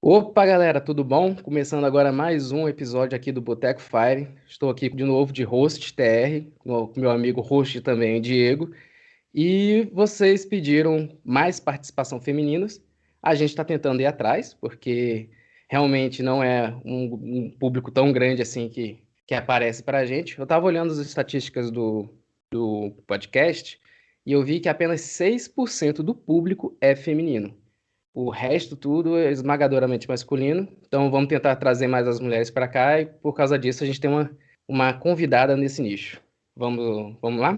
Opa, galera, tudo bom? Começando agora mais um episódio aqui do Boteco Fire. Estou aqui de novo de host TR, com meu amigo host também, Diego. E vocês pediram mais participação femininas. A gente está tentando ir atrás, porque realmente não é um público tão grande assim que aparece para a gente. Eu estava olhando as estatísticas do podcast e eu vi que apenas 6% do público é feminino. O resto tudo é esmagadoramente masculino. Então vamos tentar trazer mais as mulheres para cá e por causa disso a gente tem uma convidada nesse nicho. Vamos lá?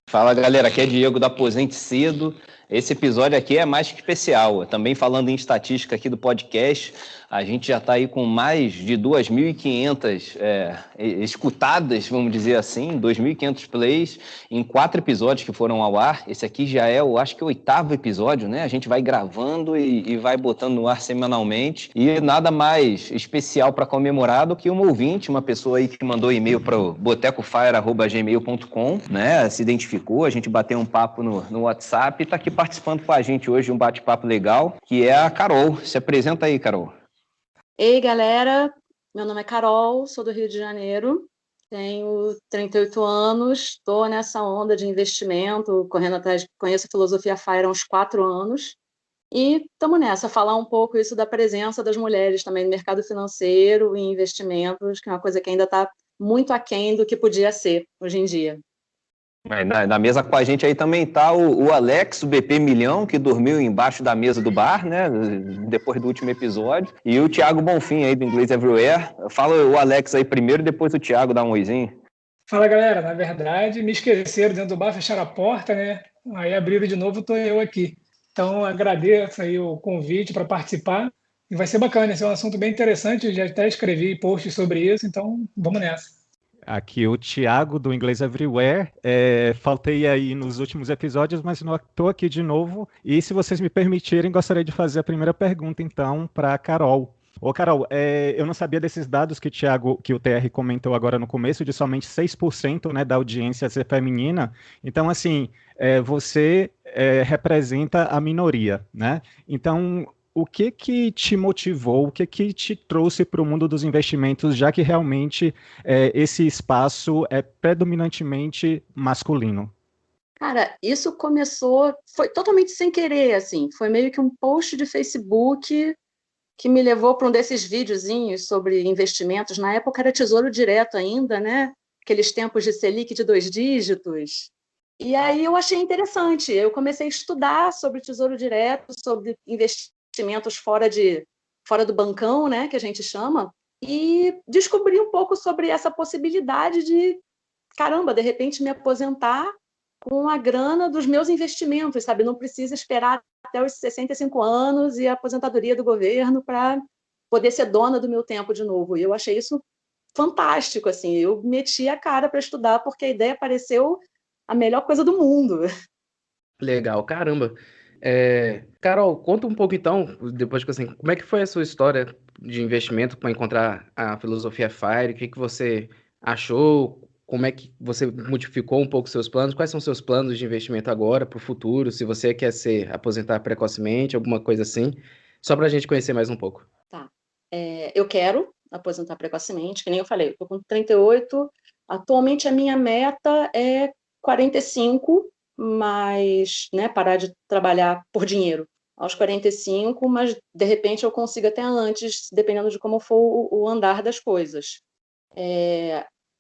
Fala galera, aqui é Diego da Aposente Cedo. Esse episódio aqui é mais que especial. Também falando em estatística aqui do podcast, a gente já está aí com mais de 2.500 escutadas, vamos dizer assim, 2.500 plays em 4 episódios que foram ao ar. Esse aqui já é, eu acho que o 8º episódio, né? A gente vai gravando e vai botando no ar semanalmente. E nada mais especial para comemorar do que um ouvinte, uma pessoa aí que mandou e-mail para o botecofire@gmail.com, né? Se identificou, a gente bateu um papo no WhatsApp e está aqui participando com a gente hoje, um bate-papo legal, que é a Carol. Se apresenta aí, Carol. Ei, galera, meu nome é Carol, sou do Rio de Janeiro, tenho 38 anos, estou nessa onda de investimento, correndo atrás, conheço a filosofia FIRE há uns 4 anos, e estamos nessa, falar um pouco isso da presença das mulheres também no mercado financeiro e investimentos, que é uma coisa que ainda está muito aquém do que podia ser hoje em dia. Na mesa com a gente aí também tá o Alex, o BP Milhão, que dormiu embaixo da mesa do bar, né? Depois do último episódio. E o Thiago Bonfim aí do Inglês Everywhere. Fala o Alex aí primeiro, depois o Thiago dá um oizinho. Fala galera, na verdade me esqueceram dentro do bar, fecharam a porta, né? Aí abriram de novo, estou eu aqui. Então agradeço aí o convite para participar e vai ser bacana, esse é um assunto bem interessante, eu já até escrevi posts sobre isso, então vamos nessa. Aqui o Thiago do Inglês Everywhere. Faltei aí nos últimos episódios, mas não estou aqui de novo. E se vocês me permitirem, gostaria de fazer a primeira pergunta, então, para a Carol. Ô, Carol, eu não sabia desses dados que o TR comentou agora no começo, de somente 6%, né, da audiência ser feminina. Então, assim, você representa a minoria, né? Então, o que que te motivou, o que que te trouxe para o mundo dos investimentos, já que realmente esse espaço é predominantemente masculino? Cara, isso começou, foi totalmente sem querer, assim, foi meio que um post de Facebook que me levou para um desses videozinhos sobre investimentos. Na época era Tesouro Direto ainda, né? Aqueles tempos de Selic de 2 dígitos. E aí eu achei interessante. Eu comecei a estudar sobre Tesouro Direto, sobre investimentos fora do bancão, né? Que a gente chama, e descobri um pouco sobre essa possibilidade de, caramba, de repente me aposentar com a grana dos meus investimentos, sabe? Não precisa esperar até os 65 anos e a aposentadoria do governo para poder ser dona do meu tempo de novo. E eu achei isso fantástico, assim. Eu meti a cara para estudar porque a ideia pareceu a melhor coisa do mundo. Legal, caramba. Carol, conta um pouco então, depois que assim, como é que foi a sua história de investimento para encontrar a filosofia FIRE? O que que você achou? Como é que você modificou um pouco seus planos? Quais são seus planos de investimento agora para o futuro? Se você quer se aposentar precocemente, alguma coisa assim, só para a gente conhecer mais um pouco. Tá. Eu quero aposentar precocemente, que nem eu falei, eu estou com 38, atualmente a minha meta é 45, mas, né, parar de trabalhar por dinheiro aos 45, mas de repente eu consigo até antes, dependendo de como for o andar das coisas.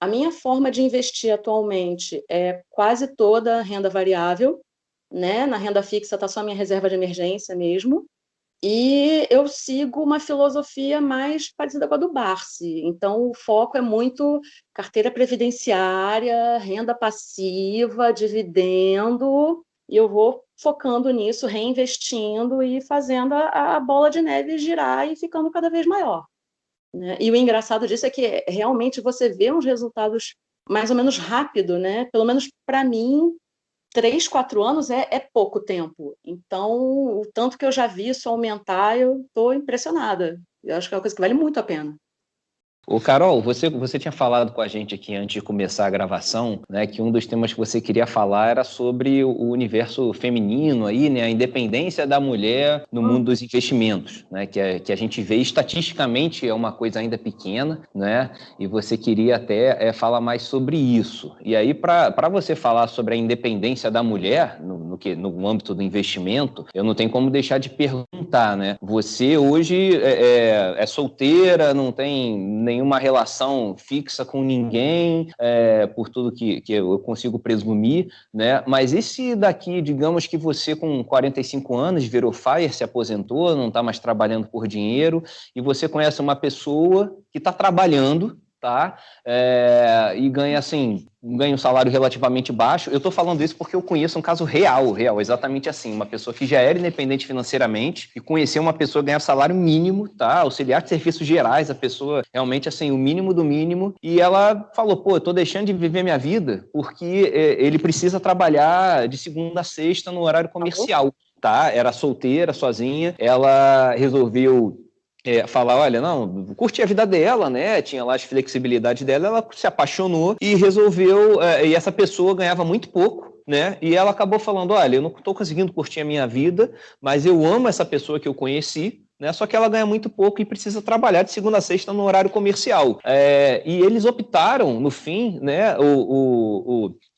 A minha forma de investir atualmente é quase toda renda variável, né? Na renda fixa está só a minha reserva de emergência mesmo. E eu sigo uma filosofia mais parecida com a do Barsi. Então, o foco é muito carteira previdenciária, renda passiva, dividendo, e eu vou focando nisso, reinvestindo e fazendo a bola de neve girar e ficando cada vez maior, né? E o engraçado disso é que realmente você vê uns resultados mais ou menos rápido, né? Pelo menos para mim, 3, 4 anos é pouco tempo. Então, o tanto que eu já vi isso aumentar, eu estou impressionada. Eu acho que é uma coisa que vale muito a pena. Ô, Carol, você tinha falado com a gente aqui antes de começar a gravação, né, que um dos temas que você queria falar era sobre o universo feminino aí, né, a independência da mulher no mundo dos investimentos, né, que a gente vê estatisticamente é uma coisa ainda pequena, né, e você queria até falar mais sobre isso. E aí, para você falar sobre a independência da mulher no âmbito do investimento, eu não tenho como deixar de perguntar, né, você hoje é solteira, não tem nenhuma relação fixa com ninguém, por tudo que eu consigo presumir, né? Mas e se daqui, digamos que você com 45 anos virou FIRE, se aposentou, não está mais trabalhando por dinheiro, e você conhece uma pessoa que está trabalhando, tá? E ganha um salário relativamente baixo. Eu estou falando isso porque eu conheço um caso real, exatamente assim, uma pessoa que já era independente financeiramente e conheceu uma pessoa que ganhava salário mínimo, tá? Auxiliar de serviços gerais, a pessoa realmente assim, o mínimo do mínimo, e ela falou, pô, eu tô deixando de viver minha vida porque ele precisa trabalhar de segunda a sexta no horário comercial, tá? Era solteira, sozinha, ela resolveu falar, olha, não, curti a vida dela, né, tinha lá as flexibilidades dela, ela se apaixonou e resolveu, e essa pessoa ganhava muito pouco, né, e ela acabou falando, olha, eu não estou conseguindo curtir a minha vida, mas eu amo essa pessoa que eu conheci, né, só que ela ganha muito pouco e precisa trabalhar de segunda a sexta no horário comercial. E eles optaram, no fim, né,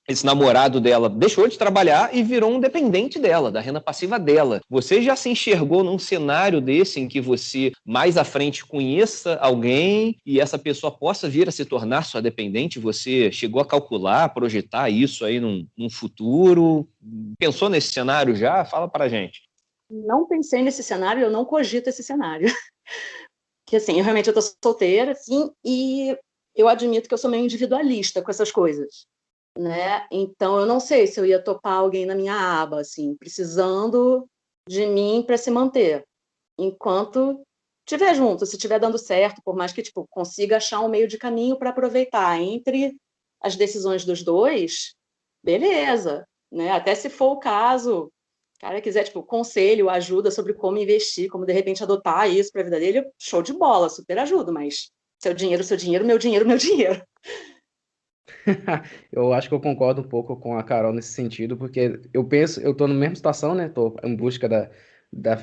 esse namorado dela deixou de trabalhar e virou um dependente dela, da renda passiva dela. Você já se enxergou num cenário desse em que você mais à frente conheça alguém e essa pessoa possa vir a se tornar sua dependente? Você chegou a calcular, projetar isso aí num futuro? Pensou nesse cenário já? Fala pra gente. Não pensei nesse cenário, eu não cogito esse cenário. Que assim, eu realmente tô solteira, assim, e eu admito que eu sou meio individualista com essas coisas, né? Então eu não sei se eu ia topar alguém na minha aba, assim, precisando de mim para se manter. Enquanto estiver junto, se estiver dando certo, por mais que tipo consiga achar um meio de caminho para aproveitar entre as decisões dos dois, beleza, né? Até se for o caso, o cara quiser tipo conselho, ajuda sobre como investir, como de repente adotar isso para a vida dele, show de bola, super ajudo, mas seu dinheiro, meu dinheiro, meu dinheiro. Eu acho que eu concordo um pouco com a Carol nesse sentido, porque eu tô na mesma situação, né? Tô em busca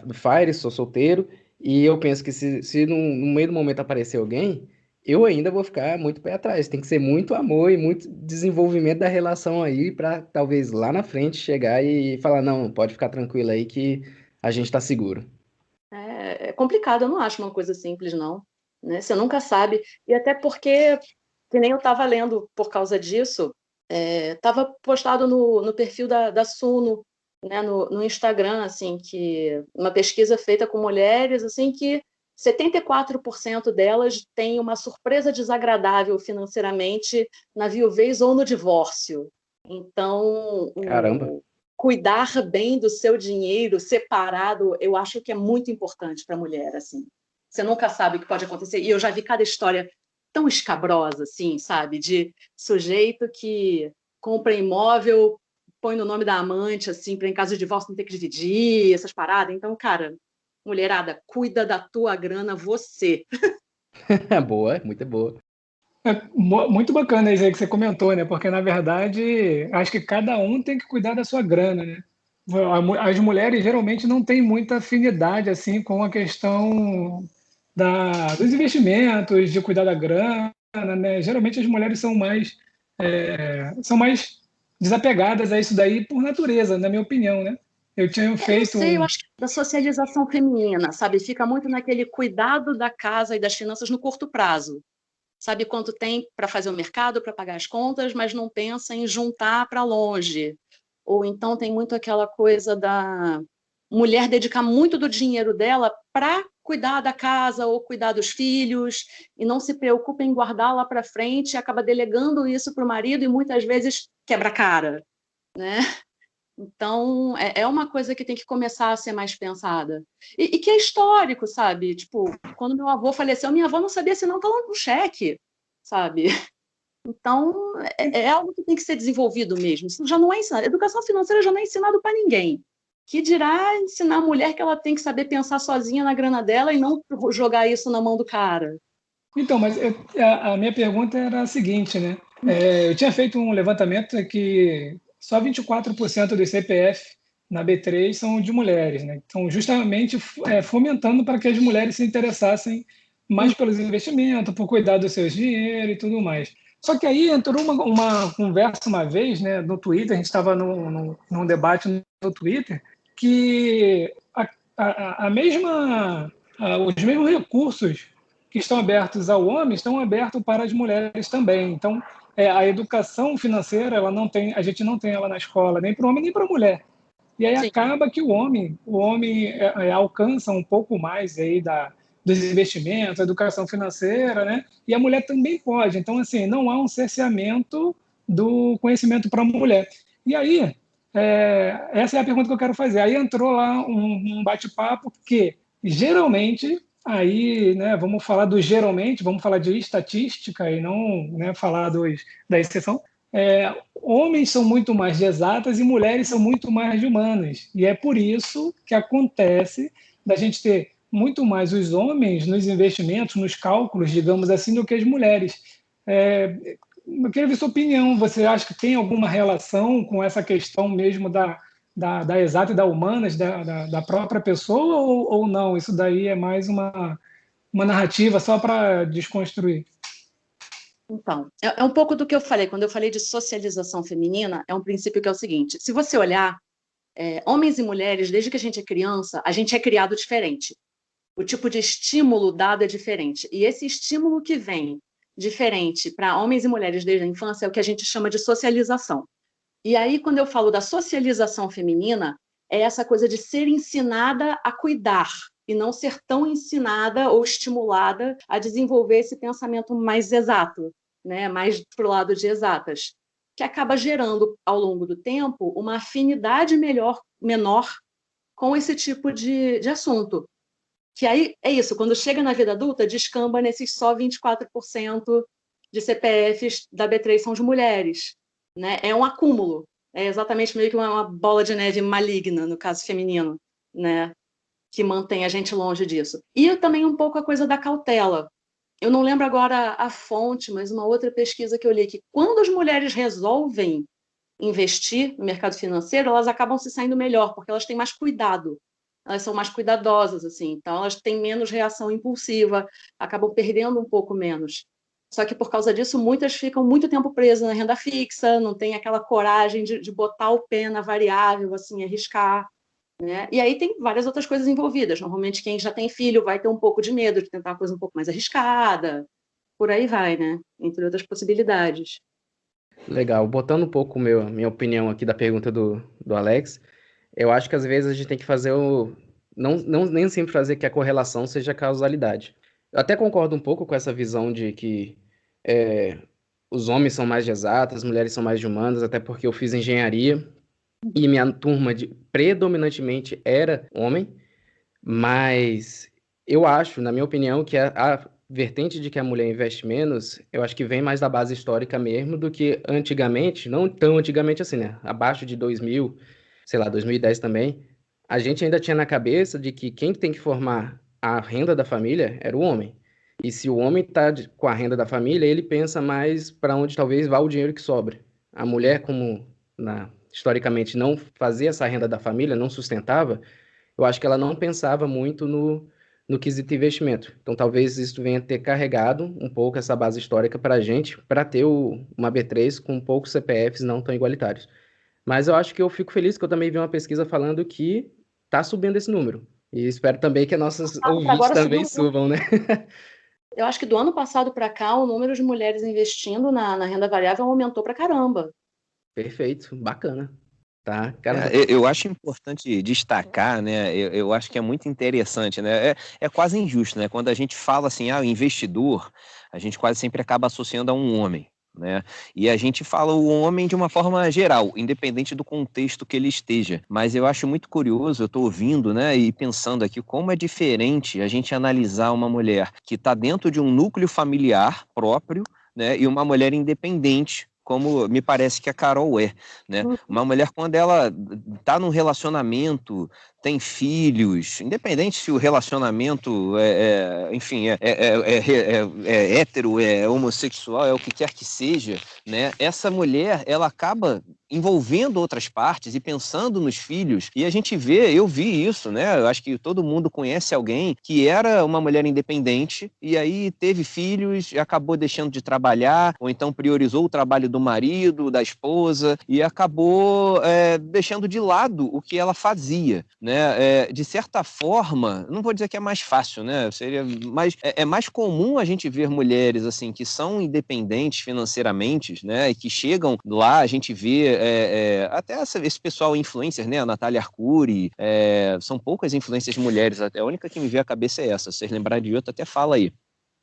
do Fire, sou solteiro, e eu penso que se no meio do momento aparecer alguém, eu ainda vou ficar muito pé atrás. Tem que ser muito amor e muito desenvolvimento da relação aí para talvez lá na frente chegar e falar, não, pode ficar tranquilo aí que a gente tá seguro. É complicado, eu não acho uma coisa simples, não, né? Você nunca sabe, e até porque, que nem eu estava lendo por causa disso, estava postado no perfil da Suno, né, no Instagram, assim, que uma pesquisa feita com mulheres, assim, que 74% delas têm uma surpresa desagradável financeiramente na viuvez ou no divórcio. Então, Caramba. cuidar bem do seu dinheiro separado, eu acho que é muito importante para a mulher, assim. Você nunca sabe o que pode acontecer. E eu já vi cada história tão escabrosa, assim, sabe? De sujeito que compra imóvel, põe no nome da amante, assim, para em caso de divórcio não ter que dividir, essas paradas. Então, cara, mulherada, cuida da tua grana você. Boa, muito boa. Muito bacana isso aí que você comentou, né? Porque, na verdade, acho que cada um tem que cuidar da sua grana, né? As mulheres geralmente não têm muita afinidade assim com a questão dos investimentos, de cuidar da grana, né? Geralmente as mulheres são mais desapegadas a isso daí por natureza, na minha opinião, né? Eu tinha Eu não feito sei, eu um. acho que da socialização feminina, sabe? Fica muito naquele cuidado da casa e das finanças no curto prazo. Sabe quanto tem para fazer o mercado, para pagar as contas, mas não pensa em juntar para longe. Ou então tem muito aquela coisa da mulher dedicar muito do dinheiro dela para cuidar da casa ou cuidar dos filhos e não se preocupa em guardar lá para frente e acaba delegando isso para o marido e muitas vezes quebra a cara, né? Então, é uma coisa que tem que começar a ser mais pensada. E que é histórico, sabe? Tipo, quando meu avô faleceu, minha avó não sabia assinar um cheque, sabe? Então, é algo que tem que ser desenvolvido mesmo. Isso já não é ensinado. Educação financeira já não é ensinado para ninguém. Que dirá ensinar a mulher que ela tem que saber pensar sozinha na grana dela e não jogar isso na mão do cara. Então, mas a minha pergunta era a seguinte, né? Eu tinha feito um levantamento que só 24% dos CPF na B3 são de mulheres, né? Então, justamente fomentando para que as mulheres se interessassem mais pelos investimentos, por cuidar dos seus dinheiros e tudo mais. Só que aí entrou uma conversa uma vez, né, no Twitter, a gente estava num debate no Twitter, que os mesmos recursos que estão abertos ao homem estão abertos para as mulheres também. Então, a educação financeira, a gente não tem ela na escola, nem para o homem nem para a mulher. E aí Sim. acaba que o homem alcança um pouco mais aí dos investimentos, educação financeira, né? E a mulher também pode. Então, assim, não há um cerceamento do conhecimento para a mulher. E aí, essa é a pergunta que eu quero fazer. Aí entrou lá um bate-papo que, geralmente, aí, né, vamos falar do geralmente, vamos falar de estatística e não, né, falar da exceção. Homens são muito mais de exatas e mulheres são muito mais de humanas. E é por isso que acontece da gente ter muito mais os homens nos investimentos, nos cálculos, digamos assim, do que as mulheres. Eu queria ver sua opinião. Você acha que tem alguma relação com essa questão mesmo da exata e da humanas, da própria pessoa, ou não? Isso daí é mais uma narrativa só para desconstruir? Então, é um pouco do que eu falei. Quando eu falei de socialização feminina, é um princípio que é o seguinte: se você olhar, homens e mulheres, desde que a gente é criança, a gente é criado diferente. O tipo de estímulo dado é diferente. E esse estímulo que vem diferente para homens e mulheres desde a infância é o que a gente chama de socialização. E aí, quando eu falo da socialização feminina, é essa coisa de ser ensinada a cuidar e não ser tão ensinada ou estimulada a desenvolver esse pensamento mais exato, né? Mais para o lado de exatas, que acaba gerando, ao longo do tempo, uma afinidade menor com esse tipo de assunto. Que aí é isso, quando chega na vida adulta, descamba nesses só 24% de CPFs da B3 são de mulheres. Né? É um acúmulo, é exatamente meio que uma bola de neve maligna, no caso feminino, né? Que mantém a gente longe disso. E também um pouco a coisa da cautela. Eu não lembro agora a fonte, mas uma outra pesquisa que eu li, que quando as mulheres resolvem investir no mercado financeiro, elas acabam se saindo melhor, porque elas têm mais cuidado, elas são mais cuidadosas, assim, então elas têm menos reação impulsiva, acabam perdendo um pouco menos. Só que por causa disso, muitas ficam muito tempo presas na renda fixa, não tem aquela coragem de botar o pé na variável, assim, arriscar, né? E aí tem várias outras coisas envolvidas. Normalmente quem já tem filho vai ter um pouco de medo de tentar uma coisa um pouco mais arriscada, por aí vai, né? Entre outras possibilidades. Legal. Botando um pouco minha opinião aqui da pergunta do Alex, eu acho que às vezes a gente tem que fazer nem sempre fazer que a correlação seja a causalidade. Eu até concordo um pouco com essa visão de que é, os homens são mais de exatas, as mulheres são mais de humanas, até porque eu fiz engenharia e minha turma predominantemente era homem, mas eu acho, na minha opinião, que a vertente de que a mulher investe menos, eu acho que vem mais da base histórica mesmo do que antigamente, não tão antigamente assim, né? Abaixo de 2000, sei lá, 2010 também, a gente ainda tinha na cabeça de que quem tem que formar a renda da família era o homem. E se o homem está com a renda da família, ele pensa mais para onde talvez vá o dinheiro que sobra. A mulher, como historicamente não fazia essa renda da família, não sustentava, eu acho que ela não pensava muito no quesito investimento. Então, talvez isso venha ter carregado um pouco essa base histórica para a gente, para ter uma B3 com poucos CPFs não tão igualitários. Mas eu acho que eu fico feliz que eu também vi uma pesquisa falando que está subindo esse número. E espero também que nossos ouvintes Agora também subiu. subam, né? Eu acho que do ano passado para cá, o número de mulheres investindo na renda variável aumentou para caramba. Perfeito, bacana. Tá, cara. Eu acho importante destacar, né? Eu acho que é muito interessante, né? É quase injusto, né? Quando a gente fala assim, o investidor, a gente quase sempre acaba associando a um homem, né? E a gente fala o homem de uma forma geral, independente do contexto que ele esteja. Mas eu acho muito curioso, eu estou ouvindo, né? E pensando aqui como é diferente a gente analisar uma mulher que está dentro de um núcleo familiar próprio, né? E uma mulher independente, como me parece que a Carol é, né? Uma mulher, quando ela está num relacionamento, tem filhos, independente se o relacionamento é hétero, é homossexual, é o que quer que seja, né? Essa mulher, ela acaba envolvendo outras partes e pensando nos filhos, e a gente vê, eu vi isso, né? Eu acho que todo mundo conhece alguém que era uma mulher independente e aí teve filhos e acabou deixando de trabalhar, ou então priorizou o trabalho do marido, da esposa, e acabou deixando de lado o que ela fazia, né? De certa forma, não vou dizer que é mais fácil, né? É mais comum a gente ver mulheres assim que são independentes financeiramente, né? E que chegam lá, a gente vê até esse pessoal influencer, né? A Natália Arcuri, são poucas influências mulheres, até a única que me veio à cabeça é essa. Se vocês lembrarem de outra, até fala aí.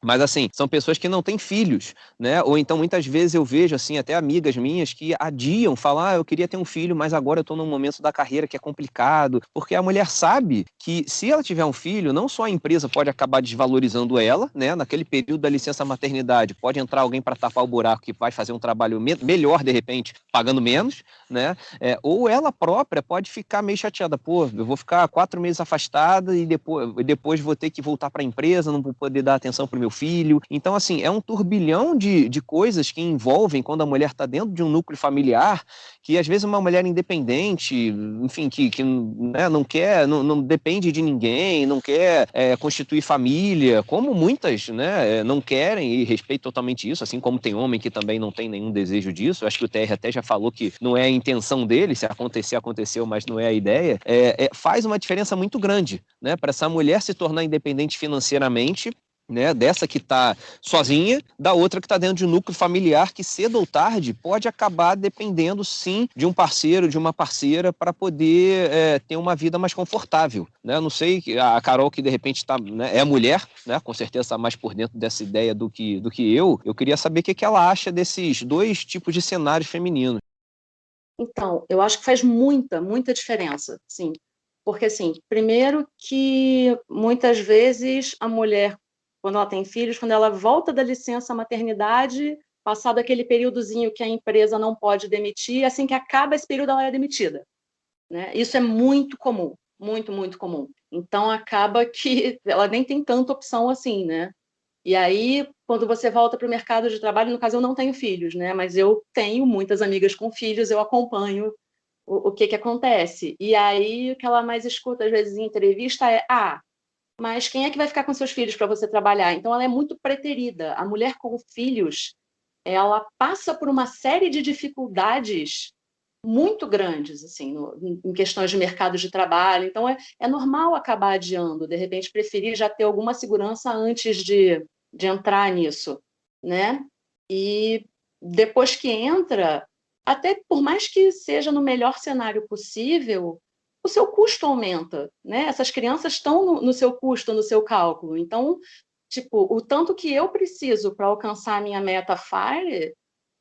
Mas, assim, são pessoas que não têm filhos, né? Ou então, muitas vezes eu vejo, assim, até amigas minhas que adiam, falam, eu queria ter um filho, mas agora eu estou num momento da carreira que é complicado, porque a mulher sabe que se ela tiver um filho, não só a empresa pode acabar desvalorizando ela, né? Naquele período da licença maternidade, pode entrar alguém para tapar o buraco que vai fazer um trabalho melhor, de repente, pagando menos, né? Ou ela própria pode ficar meio chateada, pô, eu vou ficar 4 meses afastada e depois vou ter que voltar para a empresa, não vou poder dar atenção para o meu filho. Então, assim, é um turbilhão de coisas que envolvem quando a mulher está dentro de um núcleo familiar, que às vezes uma mulher independente, enfim, que né, não quer, não depende de ninguém, não quer constituir família, como muitas, né, não querem, e respeito totalmente isso, assim como tem homem que também não tem nenhum desejo disso. Acho que o TR até já falou que não é a intenção dele, se acontecer, aconteceu, mas não é a ideia. Faz uma diferença muito grande, né, para essa mulher se tornar independente financeiramente, né, dessa que está sozinha, da outra que está dentro de um núcleo familiar que cedo ou tarde pode acabar dependendo sim de um parceiro, de uma parceira para poder ter uma vida mais confortável, né? Não sei, a Carol que de repente né, é mulher, né, com certeza está mais por dentro dessa ideia do que eu queria saber o que ela acha desses dois tipos de cenários femininos. Então, eu acho que faz muita, muita diferença, sim. Porque, assim, primeiro que muitas vezes a mulher, quando ela tem filhos, quando ela volta da licença maternidade, passado aquele períodozinho que a empresa não pode demitir, assim que acaba esse período, ela é demitida, né? Isso é muito comum, muito, muito comum. Então, acaba que ela nem tem tanta opção assim, né? E aí, quando você volta para o mercado de trabalho, no caso, eu não tenho filhos, né? Mas eu tenho muitas amigas com filhos, eu acompanho o que acontece. E aí, o que ela mais escuta, às vezes, em entrevista é: mas quem é que vai ficar com seus filhos para você trabalhar? Então, ela é muito preterida. A mulher com filhos, ela passa por uma série de dificuldades muito grandes, assim, em questões de mercado de trabalho. Então, é normal acabar adiando, de repente, preferir já ter alguma segurança antes de entrar nisso, né? E depois que entra, até por mais que seja no melhor cenário possível, o seu custo aumenta, né? Essas crianças estão no seu custo, no seu cálculo. Então, tipo, o tanto que eu preciso para alcançar a minha meta FIRE,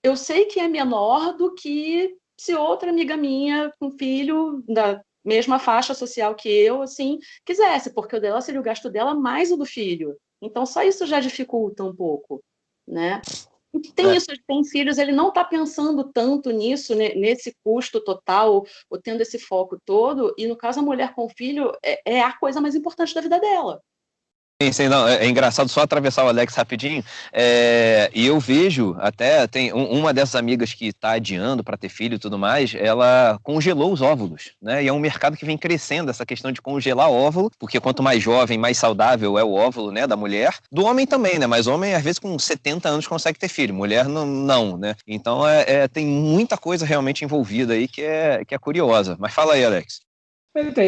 eu sei que é menor do que se outra amiga minha com filho da mesma faixa social que eu, assim, quisesse, porque o dela seria o gasto dela mais o do filho. Então, só isso já dificulta um pouco, né? E tem isso, tem filhos, ele não está pensando tanto nisso, nesse custo total, ou tendo esse foco todo, e no caso a mulher com filho é a coisa mais importante da vida dela. Sim, não, é engraçado só atravessar o Alex rapidinho, e eu vejo, até tem uma dessas amigas que está adiando para ter filho e tudo mais, ela congelou os óvulos, né, e é um mercado que vem crescendo, essa questão de congelar óvulo, porque quanto mais jovem, mais saudável é o óvulo, né, da mulher, do homem também, né, mas homem às vezes com 70 anos consegue ter filho, mulher não, né, então tem muita coisa realmente envolvida aí que é curiosa, mas fala aí, Alex. Então,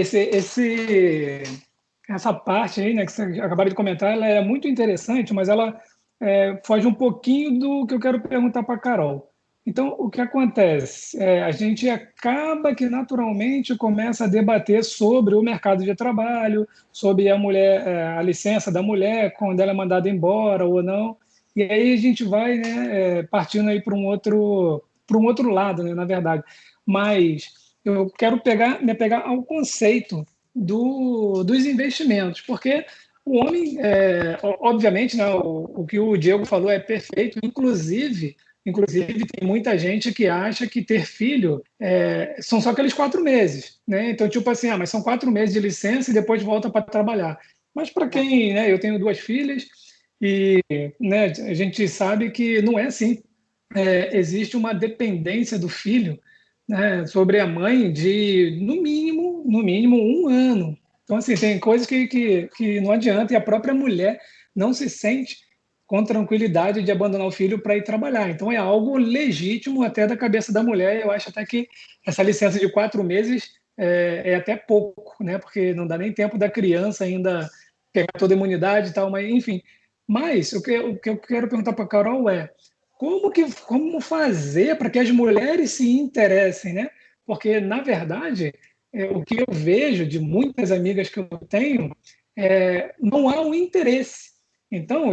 essa parte aí, né, que você acabaram de comentar, ela é muito interessante, mas ela foge um pouquinho do que eu quero perguntar para a Carol. Então, o que acontece? A gente acaba que naturalmente começa a debater sobre o mercado de trabalho, sobre a mulher, a licença da mulher, quando ela é mandada embora ou não. E aí a gente vai, né, partindo aí para um outro lado, né, na verdade. Mas eu quero me pegar ao conceito dos investimentos, porque o homem, obviamente, né, o que o Diego falou é perfeito, inclusive Inclusive, tem muita gente que acha que ter filho são só aqueles 4 meses, né? Então, tipo assim, mas são 4 meses de licença e depois volta para trabalhar. Mas para quem, né? Eu tenho 2 filhas e, né, a gente sabe que não é assim. Existe uma dependência do filho, né, sobre a mãe de, no mínimo 1 ano. Então, assim, tem coisas que não adianta, e a própria mulher não se sente com tranquilidade de abandonar o filho para ir trabalhar. Então, é algo legítimo até da cabeça da mulher. Eu acho até que essa licença de 4 meses é até pouco, né? Porque não dá nem tempo da criança ainda pegar toda a imunidade e tal, mas enfim. Mas o que eu quero perguntar para a Carol é como fazer para que as mulheres se interessem, né? Porque, na verdade, o que eu vejo de muitas amigas que eu tenho, não há um interesse. Então,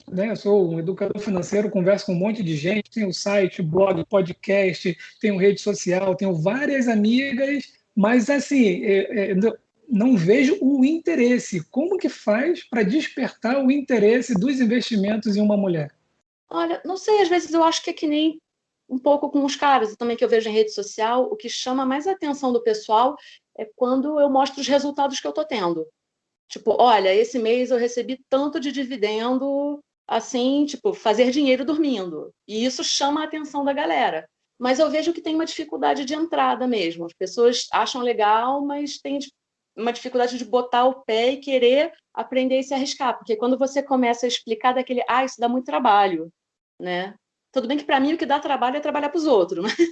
né, eu sou um educador financeiro, converso com um monte de gente, tenho site, blog, podcast, tenho rede social, tenho várias amigas, mas, assim, não vejo o interesse. Como que faz para despertar o interesse dos investimentos em uma mulher? Olha, não sei, às vezes eu acho que é que nem um pouco com os caras também que eu vejo em rede social, o que chama mais a atenção do pessoal é quando eu mostro os resultados que eu estou tendo. Tipo, olha, esse mês eu recebi tanto de dividendo, assim, tipo, fazer dinheiro dormindo. E isso chama a atenção da galera. Mas eu vejo que tem uma dificuldade de entrada mesmo. As pessoas acham legal, mas tem uma dificuldade de botar o pé e querer aprender e se arriscar. Porque quando você começa a explicar daquele, isso dá muito trabalho, né? Tudo bem que para mim o que dá trabalho é trabalhar para os outros, né?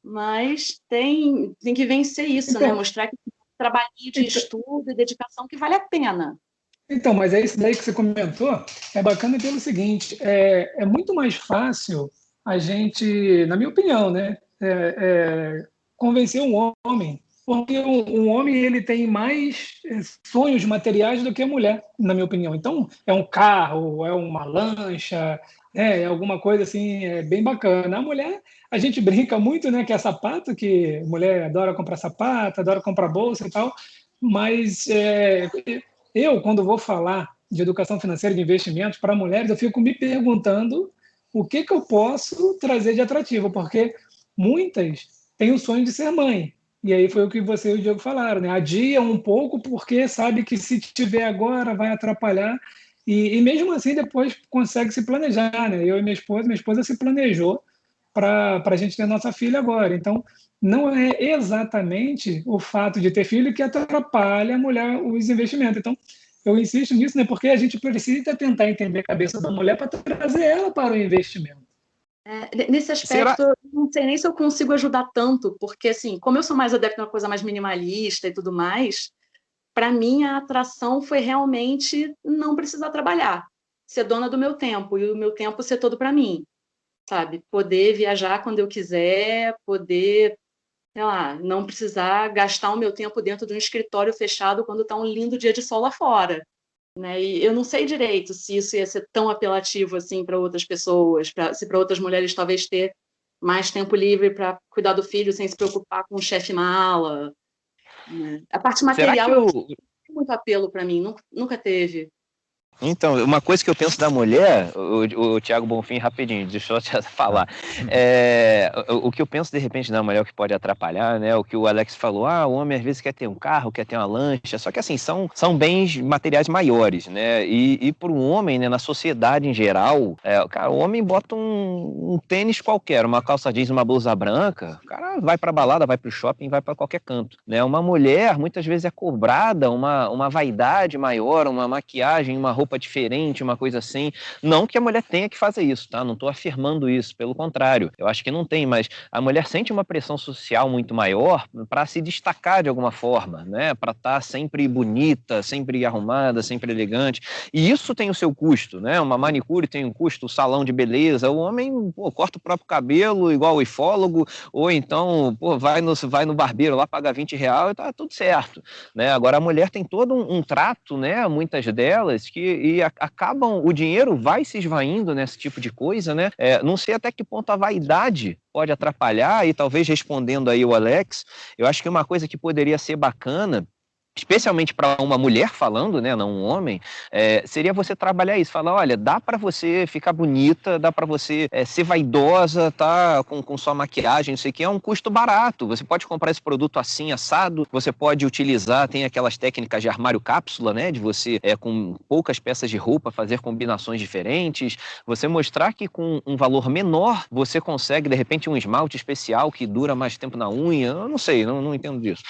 Mas tem que vencer isso, né? Mostrar que trabalhinho de estudo e dedicação que vale a pena. Então, mas é isso daí que você comentou, é bacana pelo seguinte, é muito mais fácil a gente, na minha opinião, né, convencer um homem, porque um homem ele tem mais sonhos materiais do que a mulher, na minha opinião. Então, é um carro, é uma lancha, é alguma coisa assim, bem bacana. A mulher, a gente brinca muito, né, que é sapato, que mulher adora comprar sapato, adora comprar bolsa e tal, mas quando vou falar de educação financeira e de investimentos para mulheres, eu fico me perguntando o que eu posso trazer de atrativo, porque muitas têm o sonho de ser mãe. E aí foi o que você e o Diego falaram, né? Adia um pouco porque sabe que se tiver agora vai atrapalhar. E mesmo assim depois consegue se planejar, né? Eu e minha esposa se planejou para a gente ter nossa filha agora. Então, não é exatamente o fato de ter filho que atrapalha a mulher os investimentos. Então, eu insisto nisso, né? Porque a gente precisa tentar entender a cabeça da mulher para trazer ela para o investimento. Nesse aspecto, não sei nem se eu consigo ajudar tanto, porque, assim, como eu sou mais adepta a uma coisa mais minimalista e tudo mais, para mim a atração foi realmente não precisar trabalhar, ser dona do meu tempo e o meu tempo ser todo para mim, sabe? Poder viajar quando eu quiser, poder, sei lá, não precisar gastar o meu tempo dentro de um escritório fechado quando está um lindo dia de sol lá fora. Né? E eu não sei direito se isso ia ser tão apelativo assim para outras pessoas, se para outras mulheres talvez ter mais tempo livre para cuidar do filho sem se preocupar com o chefe mala. Né? A parte material não tem muito apelo para mim, nunca teve. Então, uma coisa que eu penso da mulher, o Thiago Bonfim, rapidinho, deixa eu te falar. O que eu penso, de repente, da mulher, o que pode atrapalhar, né? O que o Alex falou, o homem às vezes quer ter um carro, quer ter uma lancha, só que assim, são bens materiais maiores, né? E para um homem, né, na sociedade em geral, cara, o homem bota um tênis qualquer, uma calça jeans, uma blusa branca, o cara vai pra balada, vai pro shopping, vai para qualquer canto, né? Uma mulher, muitas vezes, é cobrada uma vaidade maior, uma maquiagem, uma roupa diferente, uma coisa assim. Não que a mulher tenha que fazer isso, tá? Não estou afirmando isso, pelo contrário. Eu acho que não tem, mas a mulher sente uma pressão social muito maior para se destacar de alguma forma, né? Para estar sempre bonita, sempre arrumada, sempre elegante. E isso tem o seu custo, né? Uma manicure tem um custo, o salão de beleza. O homem, corta o próprio cabelo igual o ifólogo, ou então, vai no barbeiro lá, paga R$20 e tá tudo certo, né? Agora a mulher tem todo um trato, né? Muitas delas que acabam, o dinheiro vai se esvaindo nesse tipo de coisa, né? Não sei até que ponto a vaidade pode atrapalhar, e talvez respondendo aí o Alex, eu acho que uma coisa que poderia ser bacana especialmente para uma mulher falando, né, não um homem, seria você trabalhar isso, falar, olha, dá para você ficar bonita, dá para você ser vaidosa, tá, com sua maquiagem, não sei o que, é um custo barato, você pode comprar esse produto assim, assado, você pode utilizar, tem aquelas técnicas de armário cápsula, né, de você, com poucas peças de roupa, fazer combinações diferentes, você mostrar que com um valor menor, você consegue, de repente, um esmalte especial que dura mais tempo na unha, eu não sei, não entendo disso,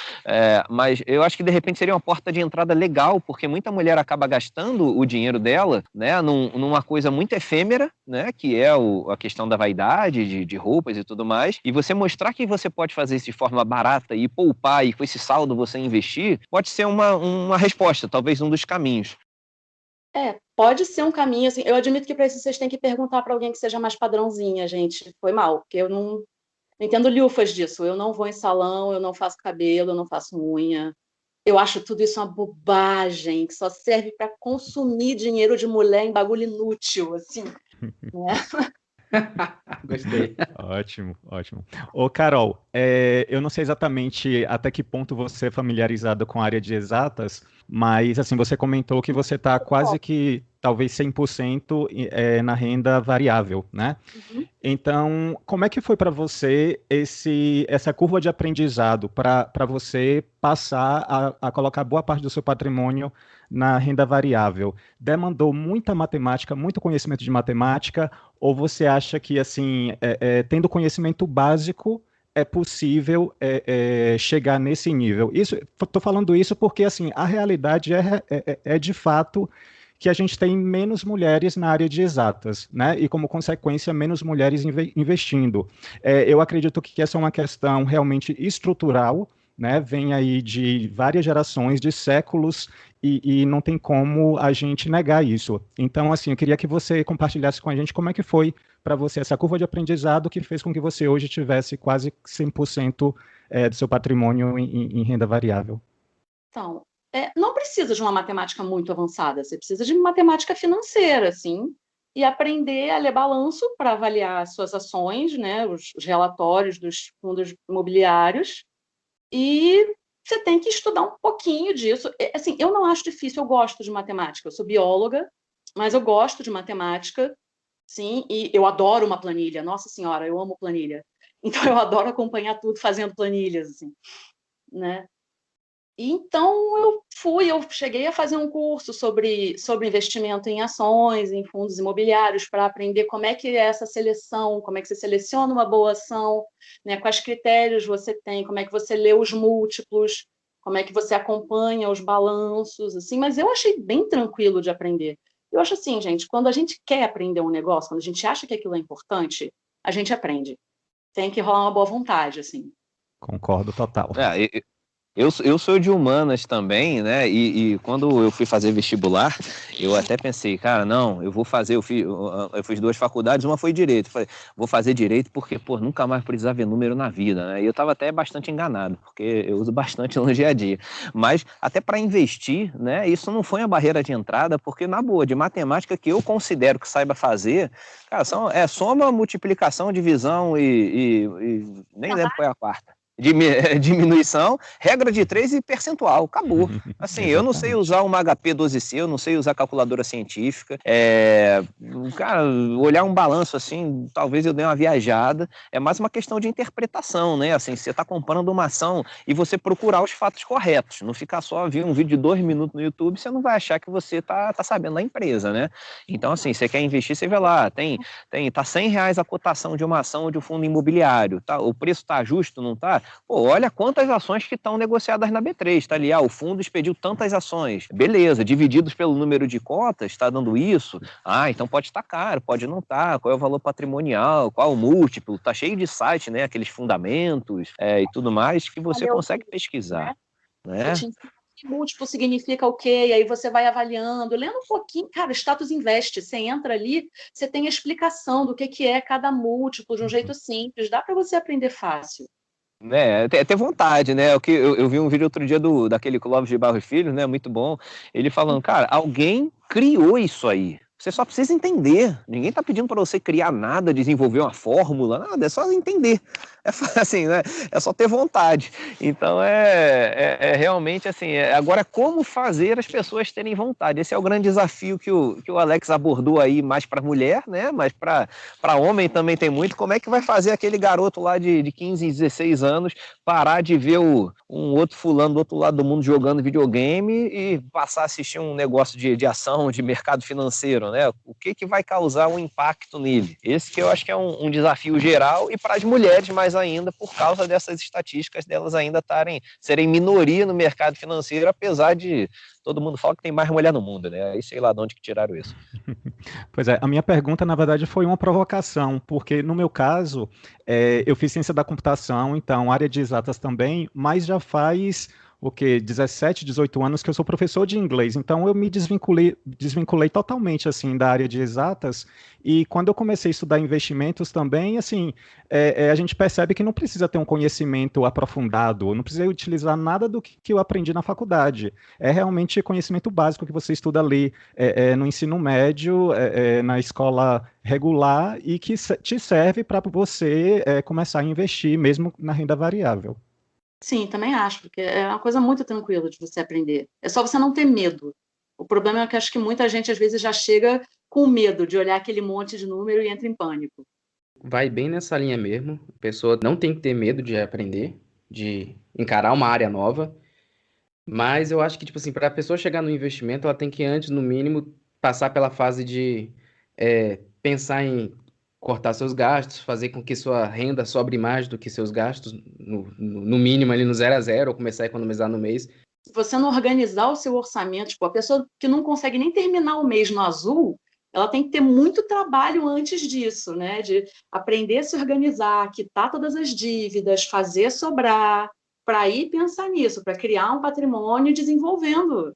mas eu acho que, de repente, seria uma porta de entrada legal, porque muita mulher acaba gastando o dinheiro dela, né, numa coisa muito efêmera, né, que é a questão da vaidade, de roupas e tudo mais, e você mostrar que você pode fazer isso de forma barata e poupar, e com esse saldo você investir, pode ser uma resposta, talvez um dos caminhos. Pode ser um caminho, assim, eu admito que para isso vocês têm que perguntar para alguém que seja mais padrãozinha, gente, foi mal, porque eu não entendo lhufas disso, eu não vou em salão, eu não faço cabelo, eu não faço unha. Eu acho tudo isso uma bobagem, que só serve para consumir dinheiro de mulher em bagulho inútil, assim, né? Gostei. Ótimo, ótimo. Ô, Carol, eu não sei exatamente até que ponto você é familiarizada com a área de exatas, mas, assim, você comentou que você está quase que, talvez 100% na renda variável, né? Uhum. Então, como é que foi para você essa curva de aprendizado para você passar a colocar boa parte do seu patrimônio na renda variável? Demandou muita matemática, muito conhecimento de matemática, ou você acha que, assim, tendo conhecimento básico, é possível chegar nesse nível? Estou falando isso porque, assim, a realidade é de fato que a gente tem menos mulheres na área de exatas, né? E, como consequência, menos mulheres investindo. Eu acredito que essa é uma questão realmente estrutural, né? Vem aí de várias gerações, de séculos, e não tem como a gente negar isso. Então, assim, eu queria que você compartilhasse com a gente como é que foi para você essa curva de aprendizado que fez com que você hoje tivesse quase 100% do seu patrimônio em renda variável. Então, não precisa de uma matemática muito avançada, você precisa de matemática financeira, assim, e aprender a ler balanço para avaliar as suas ações, né, os relatórios dos fundos imobiliários, e você tem que estudar um pouquinho disso. Assim, eu não acho difícil, eu gosto de matemática, eu sou bióloga, mas eu gosto de matemática, sim, e eu adoro uma planilha, nossa senhora, eu amo planilha. Então, eu adoro acompanhar tudo fazendo planilhas, assim, né? Então, eu cheguei a fazer um curso sobre investimento em ações, em fundos imobiliários, para aprender como é que é essa seleção, como é que você seleciona uma boa ação, né, quais critérios você tem, como é que você lê os múltiplos, como é que você acompanha os balanços, assim, mas eu achei bem tranquilo de aprender. Eu acho assim, gente, quando a gente quer aprender um negócio, quando a gente acha que aquilo é importante, a gente aprende. Tem que rolar uma boa vontade, assim. Concordo total. Eu sou de humanas também, né? E quando eu fui fazer vestibular, eu até pensei, cara, não, eu vou fazer, eu fiz 2 faculdades, uma foi direito. Falei, vou fazer direito porque, pô, nunca mais precisava ver número na vida, né? E eu estava até bastante enganado, porque eu uso bastante no dia a dia. Mas até para investir, né? Isso não foi uma barreira de entrada, porque, na boa, de matemática que eu considero que saiba fazer, cara, soma, multiplicação, divisão e nem lembro qual é a quarta. Diminuição, regra de 3 e percentual, acabou. Assim, eu não sei usar uma HP 12C, eu não sei usar calculadora científica, cara, olhar um balanço assim, talvez eu dê uma viajada, é mais uma questão de interpretação, né? Assim, você está comprando uma ação e você procurar os fatos corretos, não ficar só vendo um vídeo de 2 minutos no YouTube, você não vai achar que você tá sabendo da empresa, né? Então, assim, você quer investir, você vê lá, tá R$100 a cotação de uma ação ou de um fundo imobiliário, tá? O preço tá justo, não tá? Pô, olha quantas ações que estão negociadas na B3, tá ali, o fundo expediu tantas ações, beleza, divididos pelo número de cotas, está dando isso, então pode estar caro, pode não estar, qual é o valor patrimonial, qual o múltiplo, tá cheio de site, né, aqueles fundamentos e tudo mais que você consegue pesquisar, né? Múltiplo significa o quê? E aí você vai avaliando, lendo um pouquinho, cara, Status Invest, você entra ali, você tem a explicação do que é cada múltiplo de um jeito simples, dá para você aprender fácil. Ter vontade, né? Eu vi um vídeo outro dia daquele Clóvis de Barros Filho, né? Muito bom. Ele falando, cara, alguém criou isso aí. Você só precisa entender. Ninguém está pedindo para você criar nada, desenvolver uma fórmula, nada, é só entender. Assim, né? É só ter vontade. Então, realmente assim. Agora, como fazer as pessoas terem vontade? Esse é o grande desafio que o Alex abordou aí, mais para mulher, né? Mas para homem também tem muito. Como é que vai fazer aquele garoto lá de 15, 16 anos parar de ver um outro fulano do outro lado do mundo jogando videogame e passar a assistir um negócio de ação, de mercado financeiro, né? O que vai causar um impacto nele? Esse que eu acho que é um desafio geral, e para as mulheres mais ainda, por causa dessas estatísticas delas ainda serem minoria no mercado financeiro, apesar de todo mundo falar que tem mais mulher no mundo, né? Aí sei lá de onde que tiraram isso. Pois é, a minha pergunta, na verdade, foi uma provocação, porque no meu caso, eu fiz ciência da computação, então área de exatas também, mas já faz 17, 18 anos que eu sou professor de inglês, então eu me desvinculei totalmente, assim, da área de exatas, e quando eu comecei a estudar investimentos também, assim, a gente percebe que não precisa ter um conhecimento aprofundado, não precisa utilizar nada do que eu aprendi na faculdade, é realmente conhecimento básico que você estuda ali no ensino médio, na escola regular, e que te serve para você começar a investir mesmo na renda variável. Sim, também acho, porque é uma coisa muito tranquila de você aprender. É só você não ter medo. O problema é que acho que muita gente, às vezes, já chega com medo de olhar aquele monte de número e entra em pânico. Vai bem nessa linha mesmo. A pessoa não tem que ter medo de aprender, de encarar uma área nova. Mas eu acho que, tipo assim, para a pessoa chegar no investimento, ela tem que antes, no mínimo, passar pela fase de pensar em cortar seus gastos, fazer com que sua renda sobre mais do que seus gastos, no mínimo ali no 0 a 0, ou começar a economizar no mês. Se você não organizar o seu orçamento, tipo, a pessoa que não consegue nem terminar o mês no azul, ela tem que ter muito trabalho antes disso, né? De aprender a se organizar, quitar todas as dívidas, fazer sobrar, para aí pensar nisso, para criar um patrimônio desenvolvendo.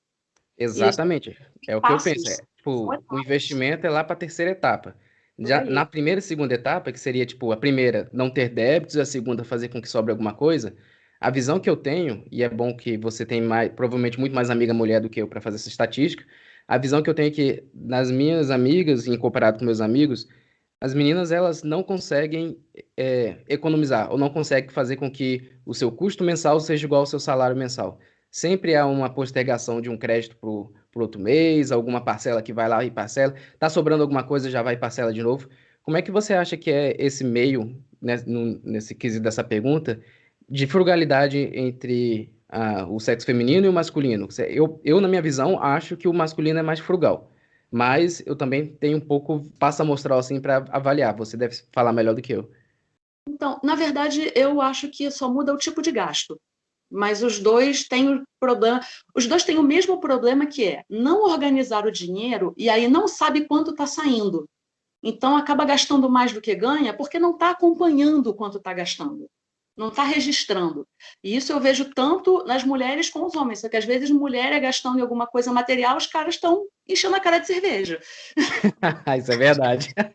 Isso, Exatamente. É o que eu penso. passos. Tipo, o investimento é lá para a terceira etapa. Por Já aí. na primeira e segunda etapa, que seria tipo a primeira, não ter débitos, a segunda, fazer com que sobre alguma coisa, a visão que eu tenho, e é bom que você tem mais, provavelmente muito mais amiga mulher do que eu para fazer essa estatística, a visão que eu tenho é que nas minhas amigas, em comparado com meus amigos, as meninas elas não conseguem economizar, ou não conseguem fazer com que o seu custo mensal seja igual ao seu salário mensal. Sempre há uma postergação de um crédito para outro mês, alguma parcela que vai lá e parcela. Tá sobrando alguma coisa, já vai e parcela de novo. Como é que você acha que é esse meio, né, nesse quesito dessa pergunta, de frugalidade entre o sexo feminino e o masculino? Eu, na minha visão, acho que o masculino é mais frugal. Mas eu também tenho um pouco, passo amostral assim para avaliar. Você deve falar melhor do que eu. Então, na verdade, eu acho que só muda o tipo de gasto. Mas os dois têm o problema, os dois têm o mesmo problema, que é não organizar o dinheiro e aí não sabe quanto está saindo. Então acaba gastando mais do que ganha porque não está acompanhando o quanto está gastando, não está registrando. E isso eu vejo tanto nas mulheres com os homens, só que às vezes mulher é gastando em alguma coisa material, os caras estão enchendo a cara de cerveja. Isso é verdade. Né?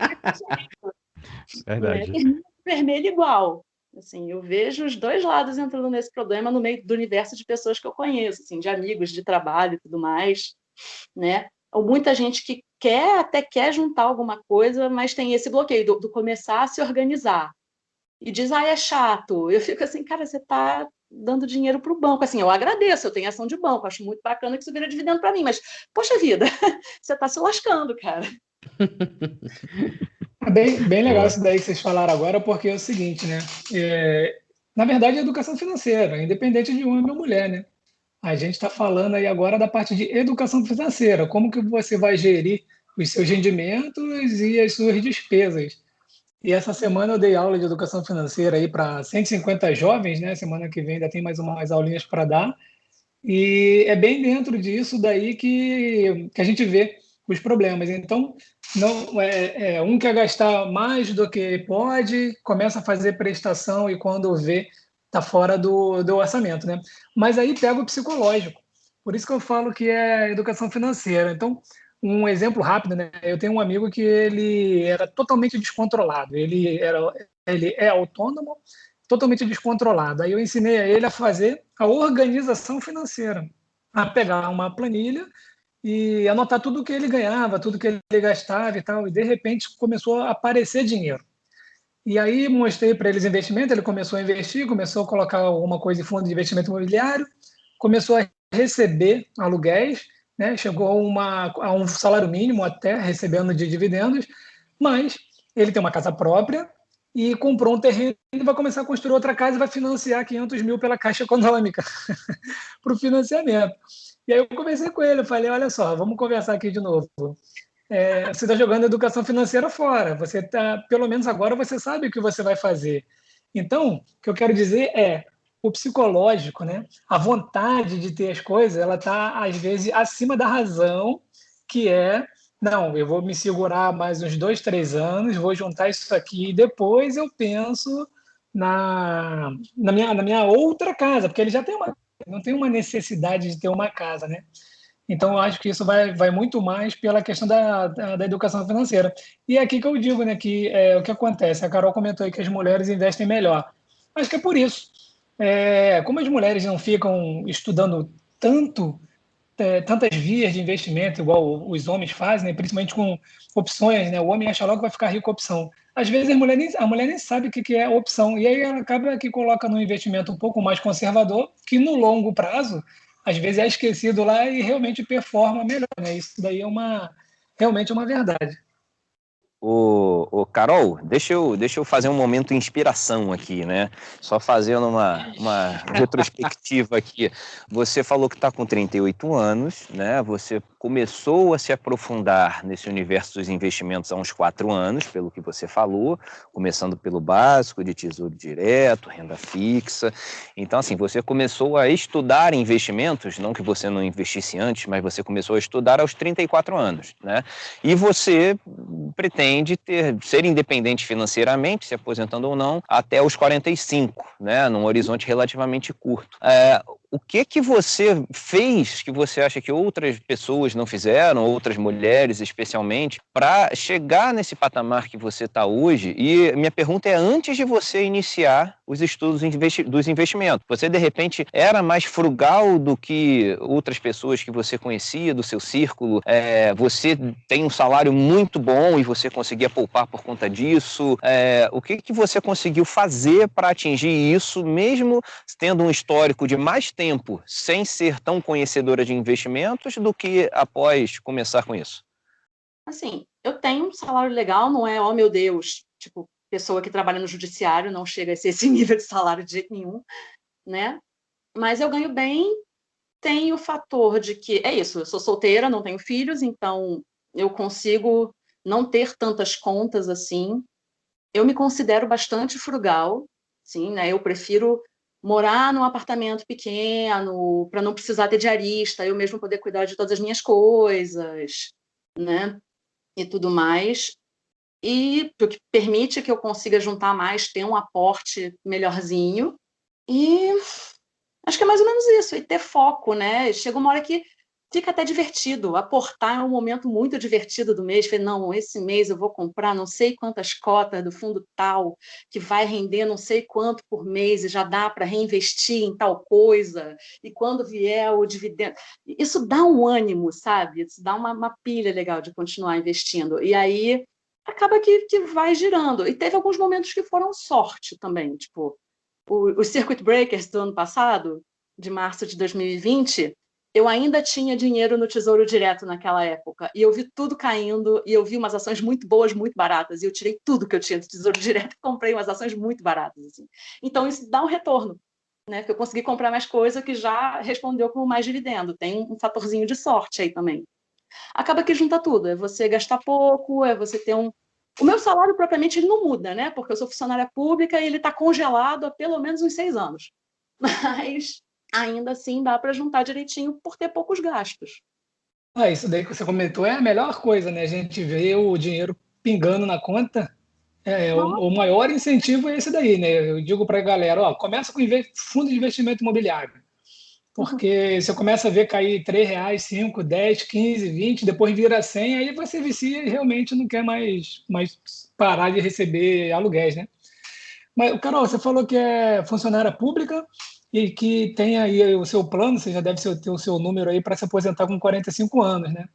Verdade. Termina vermelho igual. Assim, eu vejo os dois lados entrando nesse problema no meio do universo de pessoas que eu conheço, assim, de amigos, de trabalho e tudo mais, né? Ou muita gente que até quer juntar alguma coisa, mas tem esse bloqueio do começar a se organizar. E diz, é chato. Eu fico assim, cara, você está dando dinheiro para o banco. Assim, eu agradeço, eu tenho ação de banco, acho muito bacana que isso vira dividendo para mim, mas, poxa vida, você está se lascando, cara. É bem legal Boa. isso daí que vocês falaram agora, porque é o seguinte, né? Na verdade, é educação financeira, independente de homem ou mulher, né? A gente está falando aí agora da parte de educação financeira, como que você vai gerir os seus rendimentos e as suas despesas. E essa semana eu dei aula de educação financeira aí para 150 jovens, né? Semana que vem ainda tem mais umas aulinhas para dar. E é bem dentro disso daí que a gente vê os problemas. Então, não um quer gastar mais do que pode, começa a fazer prestação e quando vê, está fora do orçamento, né? Mas aí pega o psicológico. Por isso que eu falo que é educação financeira. Então, um exemplo rápido, né? Eu tenho um amigo que ele era totalmente descontrolado. Ele é autônomo, totalmente descontrolado. Aí eu ensinei a ele a fazer a organização financeira, a pegar uma planilha e anotar tudo que ele ganhava, tudo que ele gastava e tal, e de repente começou a aparecer dinheiro. E aí mostrei para eles investimento, ele começou a investir, começou a colocar alguma coisa em fundo de investimento imobiliário, começou a receber aluguéis, né? Chegou a um salário mínimo até, recebendo de dividendos, mas ele tem uma casa própria e comprou um terreno e vai começar a construir outra casa e vai financiar 500 mil pela Caixa Econômica para o financiamento. E aí eu conversei com ele, eu falei, olha só, vamos conversar aqui de novo. Você está jogando a educação financeira fora. Você tá, pelo menos agora você sabe o que você vai fazer. Então, o que eu quero dizer é o psicológico, né? A vontade de ter as coisas, ela está às vezes acima da razão, que é não, eu vou me segurar mais uns 2, 3 anos, vou juntar isso aqui e depois eu penso na minha outra casa, porque ele já tem não tem uma necessidade de ter uma casa, né? Então, eu acho que isso vai muito mais pela questão da educação financeira. E é aqui que eu digo, né, que o que acontece, a Carol comentou aí que as mulheres investem melhor. Acho que é por isso. Como as mulheres não ficam estudando tantas vias de investimento, igual os homens fazem, né, principalmente com opções, né, o homem acha logo que vai ficar rico com opção. Às vezes a mulher nem sabe o que é opção, e aí ela acaba que coloca num investimento um pouco mais conservador, que no longo prazo às vezes é esquecido lá e realmente performa melhor, né? Isso daí realmente é uma verdade. Ô, Carol, deixa eu fazer um momento inspiração aqui, né? Só fazendo uma retrospectiva aqui. Você falou que está com 38 anos, né? Você começou a se aprofundar nesse universo dos investimentos há uns 4 anos, pelo que você falou, começando pelo básico de tesouro direto, renda fixa. Então, assim, você começou a estudar investimentos, não que você não investisse antes, mas você começou a estudar aos 34 anos, né? E você pretende ser independente financeiramente, se aposentando ou não, até os 45, né, num horizonte relativamente curto. O que você fez que você acha que outras pessoas não fizeram, outras mulheres especialmente, para chegar nesse patamar que você está hoje? E minha pergunta é, antes de você iniciar os estudos dos investimentos, você de repente era mais frugal do que outras pessoas que você conhecia, do seu círculo? Você tem um salário muito bom e você conseguia poupar por conta disso? O que você conseguiu fazer para atingir isso, mesmo tendo um histórico de mais tempo sem ser tão conhecedora de investimentos do que após começar com isso? Assim, eu tenho um salário legal, não é, oh meu Deus, tipo, pessoa que trabalha no judiciário não chega a ser esse nível de salário de jeito nenhum, né? Mas eu ganho bem, tem o fator de que, é isso, eu sou solteira, não tenho filhos, então eu consigo não ter tantas contas assim. Eu me considero bastante frugal, sim, né? Eu prefiro morar num apartamento pequeno, para não precisar ter diarista, eu mesmo poder cuidar de todas as minhas coisas, né? E tudo mais. E o que permite que eu consiga juntar mais, ter um aporte melhorzinho. E acho que é mais ou menos isso, e ter foco, né? Chega uma hora que fica até divertido. Aportar é um momento muito divertido do mês. Falei, não, esse mês eu vou comprar não sei quantas cotas do fundo tal, que vai render não sei quanto por mês, e já dá para reinvestir em tal coisa. E quando vier o dividendo. Isso dá um ânimo, sabe? Isso dá uma pilha legal de continuar investindo. E aí acaba que vai girando. E teve alguns momentos que foram sorte também, tipo. Os Circuit Breakers do ano passado, de março de 2020, eu ainda tinha dinheiro no Tesouro Direto naquela época, e eu vi tudo caindo, e eu vi umas ações muito boas, muito baratas, e eu tirei tudo que eu tinha do Tesouro Direto e comprei umas ações muito baratas. Assim. Então, isso dá um retorno, né? Porque eu consegui comprar mais coisa que já respondeu com mais dividendo. Tem um fatorzinho de sorte aí também. Acaba que junta tudo, é você gastar pouco, é você ter um. O meu salário, propriamente, ele não muda, né? Porque eu sou funcionária pública e ele está congelado há pelo menos uns 6 anos. Mas, ainda assim, dá para juntar direitinho por ter poucos gastos. Isso daí que você comentou é a melhor coisa, né? A gente vê o dinheiro pingando na conta. O maior incentivo é esse daí, né? Eu digo para a galera, ó, começa com fundo de investimento imobiliário. Porque você começa a ver cair R$3, 5, 10, 15, 20, depois vira 100, aí você vicia e realmente não quer mais parar de receber aluguéis, né? Mas, Carol, você falou que é funcionária pública e que tem aí o seu plano, você já deve ter o seu número aí para se aposentar com 45 anos, né?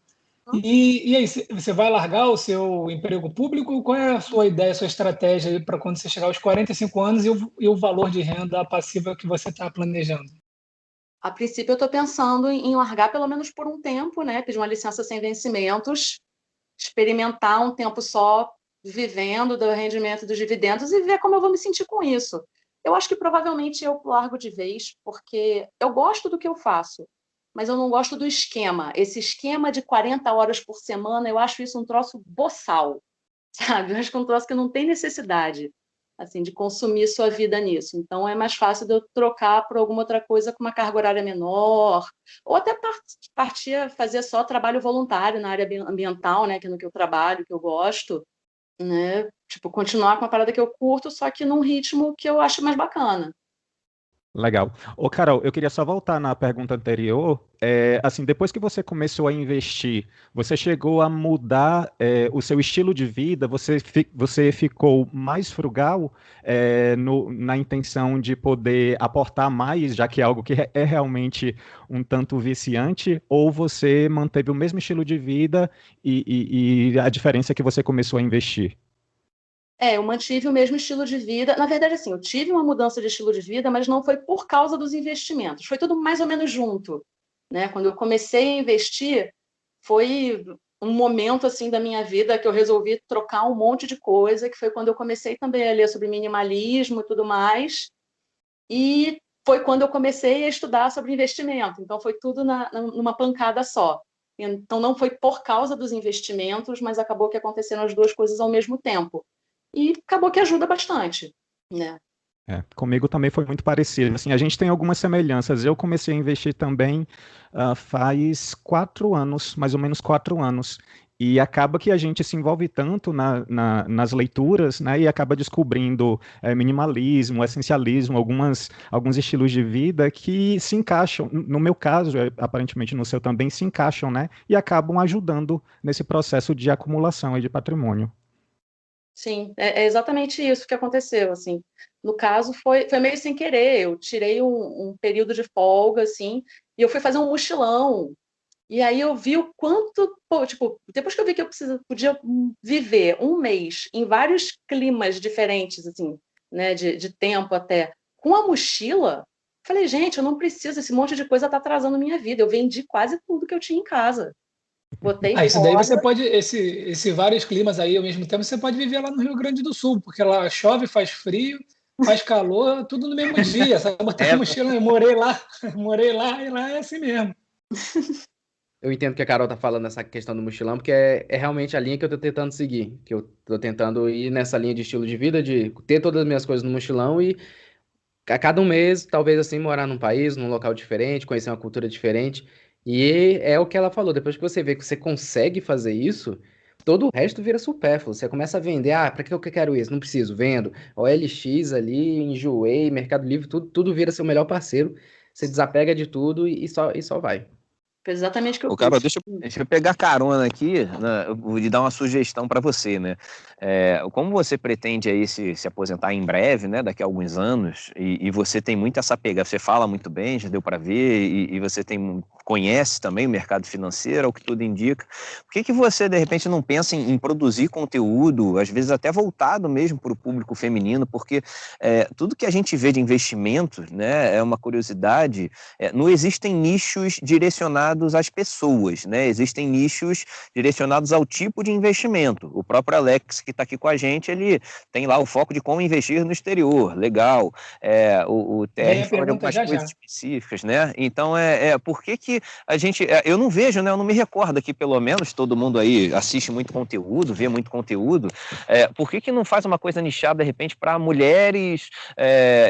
E aí, você vai largar o seu emprego público? Qual é a sua ideia, a sua estratégia aí para quando você chegar aos 45 anos e o valor de renda passiva que você está planejando? A princípio, eu estou pensando em largar pelo menos por um tempo, né? Pedir uma licença sem vencimentos, experimentar um tempo só vivendo do rendimento dos dividendos e ver como eu vou me sentir com isso. Eu acho que provavelmente eu largo de vez, porque eu gosto do que eu faço, mas eu não gosto do esquema. Esse esquema de 40 horas por semana, eu acho isso um troço boçal, sabe? Eu acho que é um troço que não tem necessidade, assim, de consumir sua vida nisso. Então, é mais fácil de eu trocar por alguma outra coisa com uma carga horária menor, ou até partir a fazer só trabalho voluntário na área ambiental, né, que é no que eu trabalho, que eu gosto, né? Tipo, continuar com uma parada que eu curto, só que num ritmo que eu acho mais bacana. Legal. Ô, Carol, eu queria só voltar na pergunta anterior. Assim, depois que você começou a investir, você chegou a mudar, o seu estilo de vida? Você ficou mais frugal, na intenção de poder aportar mais, já que é algo que é realmente um tanto viciante? Ou você manteve o mesmo estilo de vida e a diferença é que você começou a investir? Eu mantive o mesmo estilo de vida. Na verdade, assim, eu tive uma mudança de estilo de vida, mas não foi por causa dos investimentos. Foi tudo mais ou menos junto, né? Quando eu comecei a investir, foi um momento assim da minha vida que eu resolvi trocar um monte de coisa, que foi quando eu comecei também a ler sobre minimalismo e tudo mais. E foi quando eu comecei a estudar sobre investimento. Então, foi tudo numa pancada só. Então, não foi por causa dos investimentos, mas acabou que aconteceram as duas coisas ao mesmo tempo. E acabou que ajuda bastante, né? Comigo também foi muito parecido. Assim, a gente tem algumas semelhanças. Eu comecei a investir também faz 4 anos, mais ou menos 4 anos. E acaba que a gente se envolve tanto nas leituras, né? E acaba descobrindo minimalismo, essencialismo, alguns estilos de vida que se encaixam. No meu caso, aparentemente no seu também, se encaixam, né? E acabam ajudando nesse processo de acumulação e de patrimônio. Sim, é exatamente isso que aconteceu, assim. No caso, foi meio sem querer. Eu tirei um período de folga, assim, e eu fui fazer um mochilão. E aí eu vi o quanto, pô, tipo, depois que eu vi que eu podia viver um mês em vários climas diferentes, assim, né, de tempo até, com a mochila, falei, gente, eu não preciso, esse monte de coisa tá atrasando minha vida. Eu vendi quase tudo que eu tinha em casa. Botei Isso daí fora. você pode, esse vários climas aí ao mesmo tempo, você pode viver lá no Rio Grande do Sul, porque lá chove, faz frio, faz calor, tudo no mesmo dia. Sabe botar a mochila, eu morei lá, morei lá e lá é assim mesmo. Eu entendo que a Carol tá falando nessa questão do mochilão, porque é realmente a linha que eu tô tentando seguir. Que eu tô tentando ir nessa linha de estilo de vida, de ter todas as minhas coisas no mochilão e a cada um mês, talvez assim, morar num país, num local diferente, conhecer uma cultura diferente. E é o que ela falou, depois que você vê que você consegue fazer isso, todo o resto vira supérfluo. Você começa a vender, pra que eu quero isso? Não preciso, vendo. OLX ali, enjoei, Mercado Livre, tudo vira seu melhor parceiro. Você desapega de tudo e só vai. Foi exatamente o que eu Ô, Carol, fiz. deixa eu pegar carona aqui, né, eu vou te dar uma sugestão para você, né? Como você pretende aí se aposentar em breve, né, daqui a alguns anos, e você tem muito essa pegada, você fala muito bem, já deu para ver, e você conhece também o mercado financeiro, ao que tudo indica. Por que você, de repente, não pensa em produzir conteúdo, às vezes até voltado mesmo para o público feminino? Porque tudo que a gente vê de investimentos, né, é uma curiosidade, não existem nichos direcionados às pessoas, né? Existem nichos direcionados ao tipo de investimento. O próprio Alex, que está aqui com a gente, ele tem lá o foco de como investir no exterior, legal. O Vem TR a fala de pergunta algumas já coisas já. específicas, né? Então, por que a gente... eu não vejo, né? Eu não me recordo aqui, pelo menos, todo mundo aí assiste muito conteúdo, vê muito conteúdo. Por que não faz uma coisa nichada, de repente, para mulheres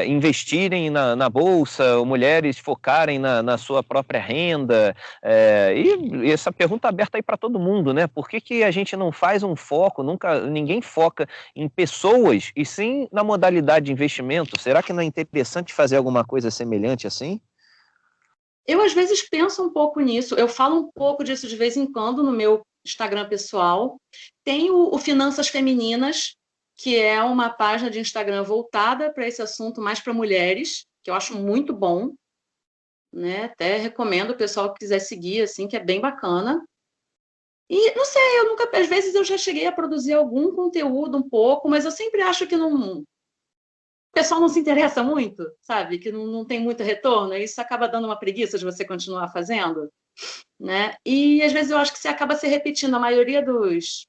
investirem na bolsa, ou mulheres focarem na sua própria renda? E essa pergunta aberta aí para todo mundo, né? Por que a gente não faz um foco, ninguém foca em pessoas e sim na modalidade de investimento? Será que não é interessante fazer alguma coisa semelhante assim? Eu, às vezes, penso um pouco nisso. Eu falo um pouco disso de vez em quando no meu Instagram pessoal. Tem o Finanças Femininas, que é uma página de Instagram voltada para esse assunto mais para mulheres, que eu acho muito bom, né? Até recomendo o pessoal que quiser seguir, assim, que é bem bacana. E não sei, às vezes eu já cheguei a produzir algum conteúdo um pouco, mas eu sempre acho que o pessoal não se interessa muito, sabe? Que não tem muito retorno, e isso acaba dando uma preguiça de você continuar fazendo, né? E às vezes eu acho que você acaba se repetindo. A maioria dos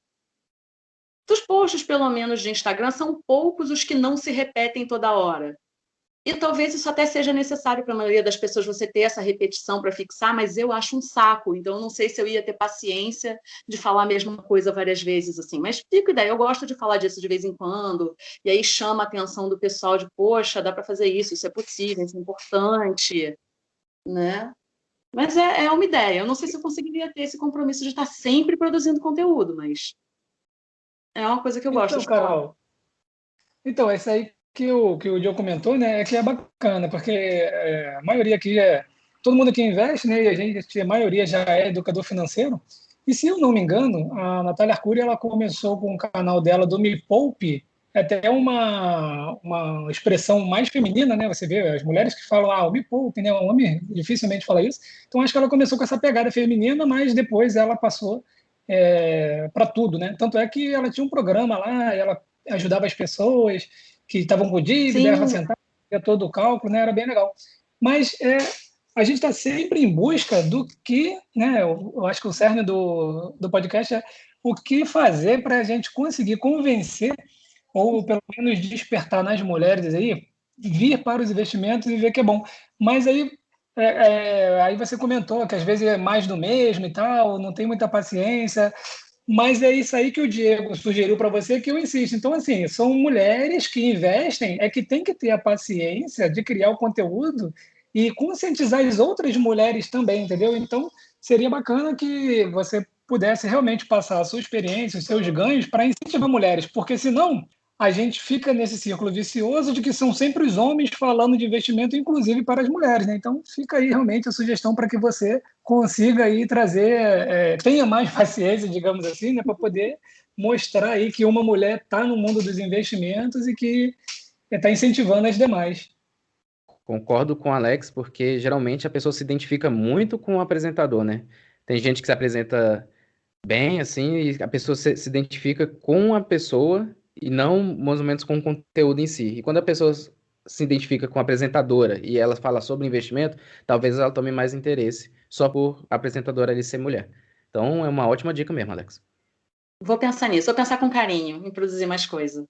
posts, pelo menos, de Instagram, são poucos os que não se repetem toda hora. E talvez isso até seja necessário para a maioria das pessoas, você ter essa repetição para fixar, mas eu acho um saco. Então, eu não sei se eu ia ter paciência de falar a mesma coisa várias vezes, assim. Mas fica ideia, eu gosto de falar disso de vez em quando, e aí chama a atenção do pessoal de, poxa, dá para fazer isso é possível, isso é importante, né? Mas é uma ideia. Eu não sei se eu conseguiria ter esse compromisso de estar sempre produzindo conteúdo, mas é uma coisa que eu gosto Então, de falar. Carol, então, esse aí que o Diogo comentou, né, é que é bacana, porque a maioria aqui todo mundo que investe, né, e a maioria já é educador financeiro, e se eu não me engano, a Natália Arcuri, ela começou com o canal dela do Me Poupe, é até uma expressão mais feminina, né, você vê as mulheres que falam, o Me Poupe, né, o homem dificilmente fala isso, então acho que ela começou com essa pegada feminina, mas depois ela passou para tudo, né, tanto é que ela tinha um programa lá, e ela ajudava as pessoas que estavam com dívida, ela Sim, sentava, fazia todo o cálculo, né? Era bem legal. Mas a gente está sempre em busca do que, né? Eu acho que o cerne do podcast é o que fazer para a gente conseguir convencer ou pelo menos despertar nas mulheres aí vir para os investimentos e ver que é bom. Mas aí você comentou que às vezes é mais do mesmo e tal, não tem muita paciência. Mas é isso aí que o Diego sugeriu para você que eu insisto. Então, assim, são mulheres que investem, é que tem que ter a paciência de criar o conteúdo e conscientizar as outras mulheres também, entendeu? Então, seria bacana que você pudesse realmente passar a sua experiência, os seus ganhos para incentivar mulheres, porque senão a gente fica nesse círculo vicioso de que são sempre os homens falando de investimento, inclusive para as mulheres, né? Então, fica aí realmente a sugestão para que você consiga aí trazer, tenha mais paciência, digamos assim, né, para poder mostrar aí que uma mulher está no mundo dos investimentos e que está incentivando as demais. Concordo com o Alex, porque geralmente a pessoa se identifica muito com o apresentador, né? Tem gente que se apresenta bem, assim, e a pessoa se identifica com a pessoa e não mais ou menos com o conteúdo em si. E quando a pessoa se identifica com a apresentadora e ela fala sobre investimento, talvez ela tome mais interesse só por a apresentadora ali ser mulher. Então é uma ótima dica mesmo, Alex. vou pensar nisso, vou pensar com carinho em produzir mais coisa.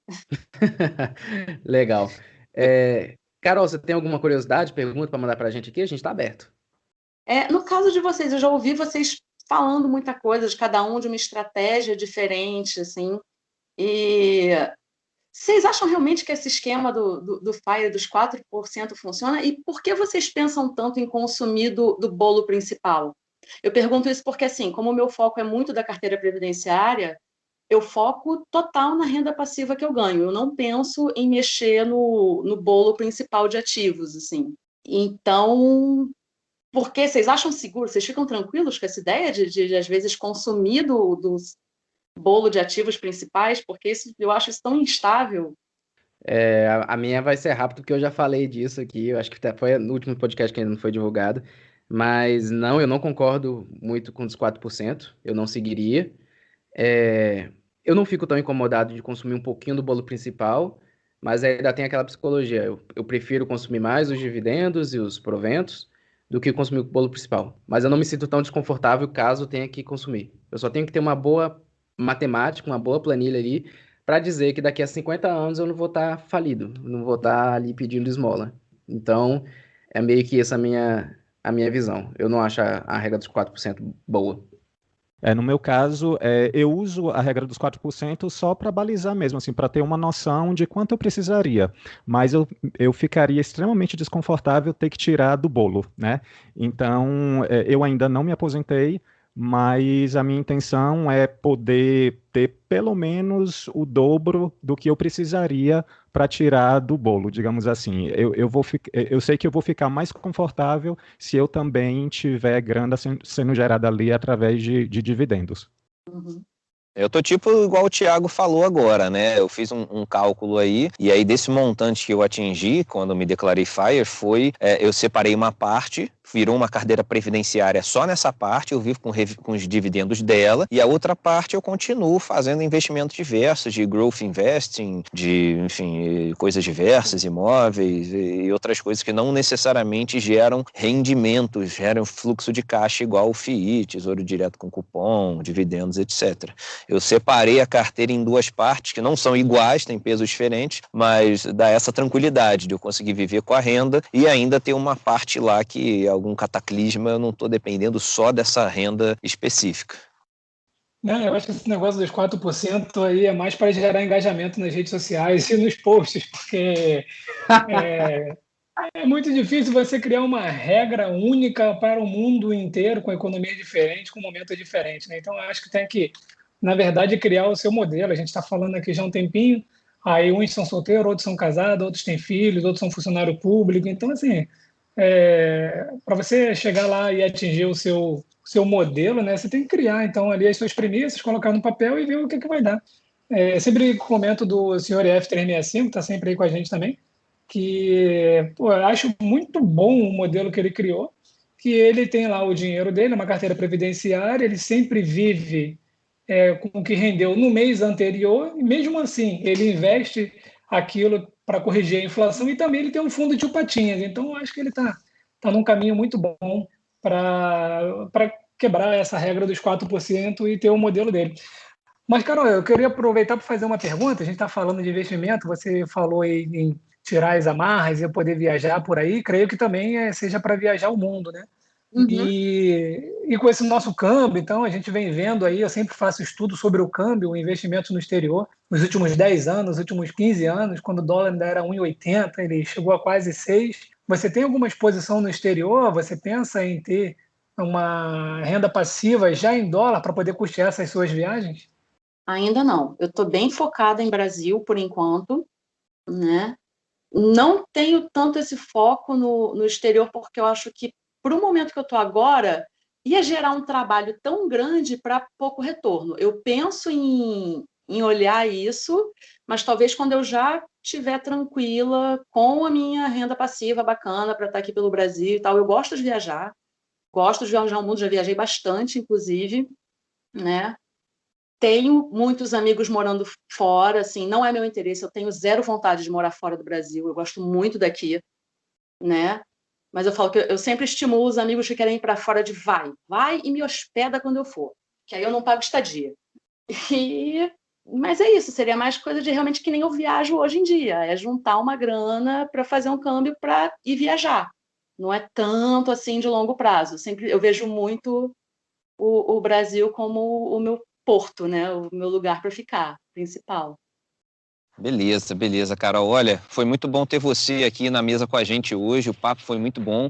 Legal. Carol, você tem alguma curiosidade, pergunta para mandar para a gente aqui? A gente está aberto. No caso de vocês, eu já ouvi vocês falando muita coisa, de cada um de uma estratégia diferente, assim, e vocês acham realmente que esse esquema do FIRE dos 4% funciona? E por que vocês pensam tanto em consumir do bolo principal? Eu pergunto isso porque, assim, como o meu foco é muito da carteira previdenciária, eu foco total na renda passiva que eu ganho. Eu não penso em mexer no bolo principal de ativos, assim. Então, por que vocês acham seguro? Vocês ficam tranquilos com essa ideia de às vezes, consumir do bolo de ativos principais? Porque eu acho isso tão instável. A minha vai ser rápido, porque eu já falei disso aqui. Eu acho que até foi no último podcast que ainda não foi divulgado. Mas não, eu não concordo muito com os 4%. Eu não seguiria. Eu não fico tão incomodado de consumir um pouquinho do bolo principal, mas ainda tem aquela psicologia. Eu prefiro consumir mais os dividendos e os proventos do que consumir o bolo principal. Mas eu não me sinto tão desconfortável caso tenha que consumir. Eu só tenho que ter uma boa matemática, uma boa planilha ali, para dizer que daqui a 50 anos eu não vou estar falido, não vou estar ali pedindo esmola. Então, é meio que essa a minha visão. Eu não acho a regra dos 4% boa. No meu caso, eu uso a regra dos 4% só para balizar mesmo, assim, para ter uma noção de quanto eu precisaria. Mas eu ficaria extremamente desconfortável ter que tirar do bolo, né? Então, eu ainda não me aposentei, mas a minha intenção é poder ter pelo menos o dobro do que eu precisaria para tirar do bolo, digamos assim. Eu sei que eu vou ficar mais confortável se eu também tiver grana sendo gerada ali através de dividendos. Uhum. Eu tô tipo igual o Thiago falou agora, né? Eu fiz um cálculo aí, e aí desse montante que eu atingi quando me declarei FIRE eu separei uma parte, virou uma carteira previdenciária só nessa parte, eu vivo com os dividendos dela, e a outra parte eu continuo fazendo investimentos diversos, de growth investing, de, enfim, coisas diversas, imóveis e outras coisas que não necessariamente geram rendimentos, geram fluxo de caixa igual o FII, Tesouro Direto com Cupom, dividendos, etc. Eu separei a carteira em duas partes, que não são iguais, têm pesos diferentes, mas dá essa tranquilidade de eu conseguir viver com a renda e ainda ter uma parte lá que algum cataclisma eu não estou dependendo só dessa renda específica. Não, eu acho que esse negócio dos 4% aí é mais para gerar engajamento nas redes sociais e nos posts, porque é muito difícil você criar uma regra única para o mundo inteiro, com economia diferente, com momento diferente, né? Então, eu acho que tem que, na verdade, criar o seu modelo. A gente está falando aqui já há um tempinho, aí uns são solteiros, outros são casados, outros têm filhos, outros são funcionário público. Então, assim, para você chegar lá e atingir o seu modelo, né, você tem que criar, então, ali as suas premissas, colocar no papel e ver o que vai dar. Sempre comento do senhor F365, está sempre aí com a gente também, que eu acho muito bom o modelo que ele criou, que ele tem lá o dinheiro dele, uma carteira previdenciária, ele sempre vive com o que rendeu no mês anterior, e mesmo assim ele investe aquilo para corrigir a inflação e também ele tem um fundo de tio Patinhas. Então, eu acho que ele tá num caminho muito bom para quebrar essa regra dos 4% e ter o modelo dele. Mas, Carol, eu queria aproveitar para fazer uma pergunta. A gente está falando de investimento, você falou em tirar as amarras e poder viajar por aí. Creio que também seja para viajar o mundo, né? Uhum. E com esse nosso câmbio, então, a gente vem vendo aí, eu sempre faço estudo sobre o câmbio, o investimento no exterior. Nos últimos 10 anos, nos últimos 15 anos, quando o dólar ainda era 1,80, ele chegou a quase 6. Você tem alguma exposição no exterior? Você pensa em ter uma renda passiva já em dólar para poder custear essas suas viagens? Ainda não. Eu estou bem focada em Brasil por enquanto, né? Não tenho tanto esse foco no exterior, porque eu acho que, para o momento que eu estou agora, ia gerar um trabalho tão grande para pouco retorno. Eu penso em olhar isso, mas talvez quando eu já estiver tranquila, com a minha renda passiva bacana para estar aqui pelo Brasil e tal. Eu gosto de viajar o mundo, já viajei bastante, inclusive, né? Tenho muitos amigos morando fora, assim, não é meu interesse, eu tenho zero vontade de morar fora do Brasil, eu gosto muito daqui, né? Mas eu falo que eu sempre estimulo os amigos que querem ir para fora de vai e me hospeda quando eu for, que aí eu não pago estadia. Mas é isso, seria mais coisa de realmente que nem eu viajo hoje em dia, é juntar uma grana para fazer um câmbio para ir viajar. Não é tanto assim de longo prazo. Sempre eu vejo muito o Brasil como o meu porto, né? O meu lugar para ficar, principal. Beleza, beleza, Carol. Olha, foi muito bom ter você aqui na mesa com a gente hoje. O papo foi muito bom.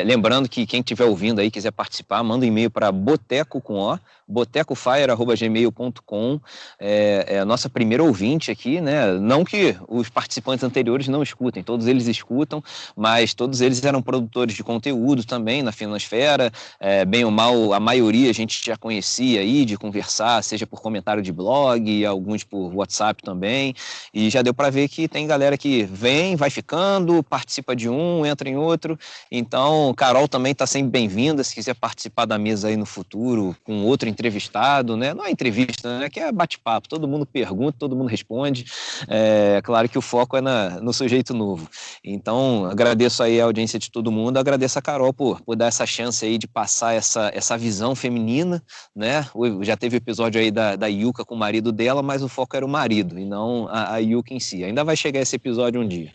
Lembrando que quem estiver ouvindo aí, quiser participar, manda um e-mail para botecofire@gmail.com. É a nossa primeira ouvinte aqui, né? Não que os participantes anteriores não escutem, todos eles escutam, mas todos eles eram produtores de conteúdo também na Finansfera. Bem ou mal, a maioria a gente já conhecia aí de conversar, seja por comentário de blog, alguns por WhatsApp também. E já deu para ver que tem galera que vem, vai ficando, participa de um, entra em outro. Então, Carol também está sempre bem-vinda, se quiser participar da mesa aí no futuro, com outro entrevistado, né? Não é entrevista, né? Que é bate-papo, todo mundo pergunta, todo mundo responde. Claro que o foco é no sujeito novo. Então, agradeço aí a audiência de todo mundo, agradeço a Carol por dar essa chance aí de passar essa visão feminina, né? Já teve episódio aí da Yuka com o marido dela, mas o foco era o marido, e não a Yuka em si. Ainda vai chegar esse episódio um dia.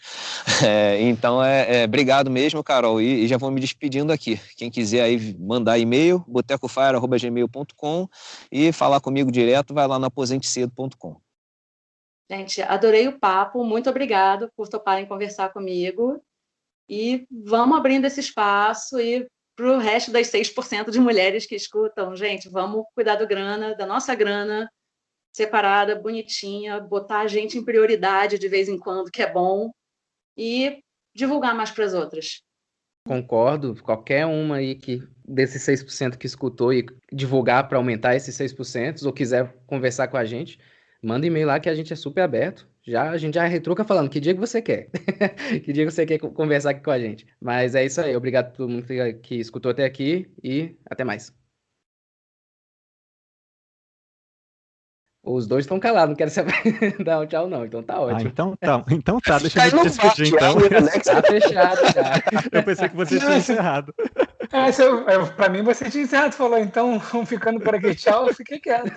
Então, obrigado mesmo, Carol, e já vou me despedindo aqui. Quem quiser aí mandar e-mail, botecofire@gmail.com, e falar comigo direto, vai lá no aposentecedo.com. Gente, adorei o papo, muito obrigado por toparem conversar comigo, e vamos abrindo esse espaço e para o resto das 6% de mulheres que escutam, gente, vamos cuidar da nossa grana, separada, bonitinha, botar a gente em prioridade de vez em quando, que é bom, e divulgar mais para as outras. Concordo. Qualquer uma aí que desses 6% que escutou e divulgar para aumentar esses 6%, ou quiser conversar com a gente, manda e-mail lá que a gente é super aberto. A gente já retruca falando que dia que você quer. Que dia que você quer conversar aqui com a gente. Mas é isso aí. Obrigado a todo mundo que escutou até aqui e até mais. Os dois estão calados, não querem saber dar um tchau, não. Então tá ótimo. Então tá, deixa eu me despedir então. Tá fechado já. Eu pensei que você tinha encerrado. Para mim você tinha encerrado, falou, então vamos ficando por aqui, tchau, eu fiquei quieto.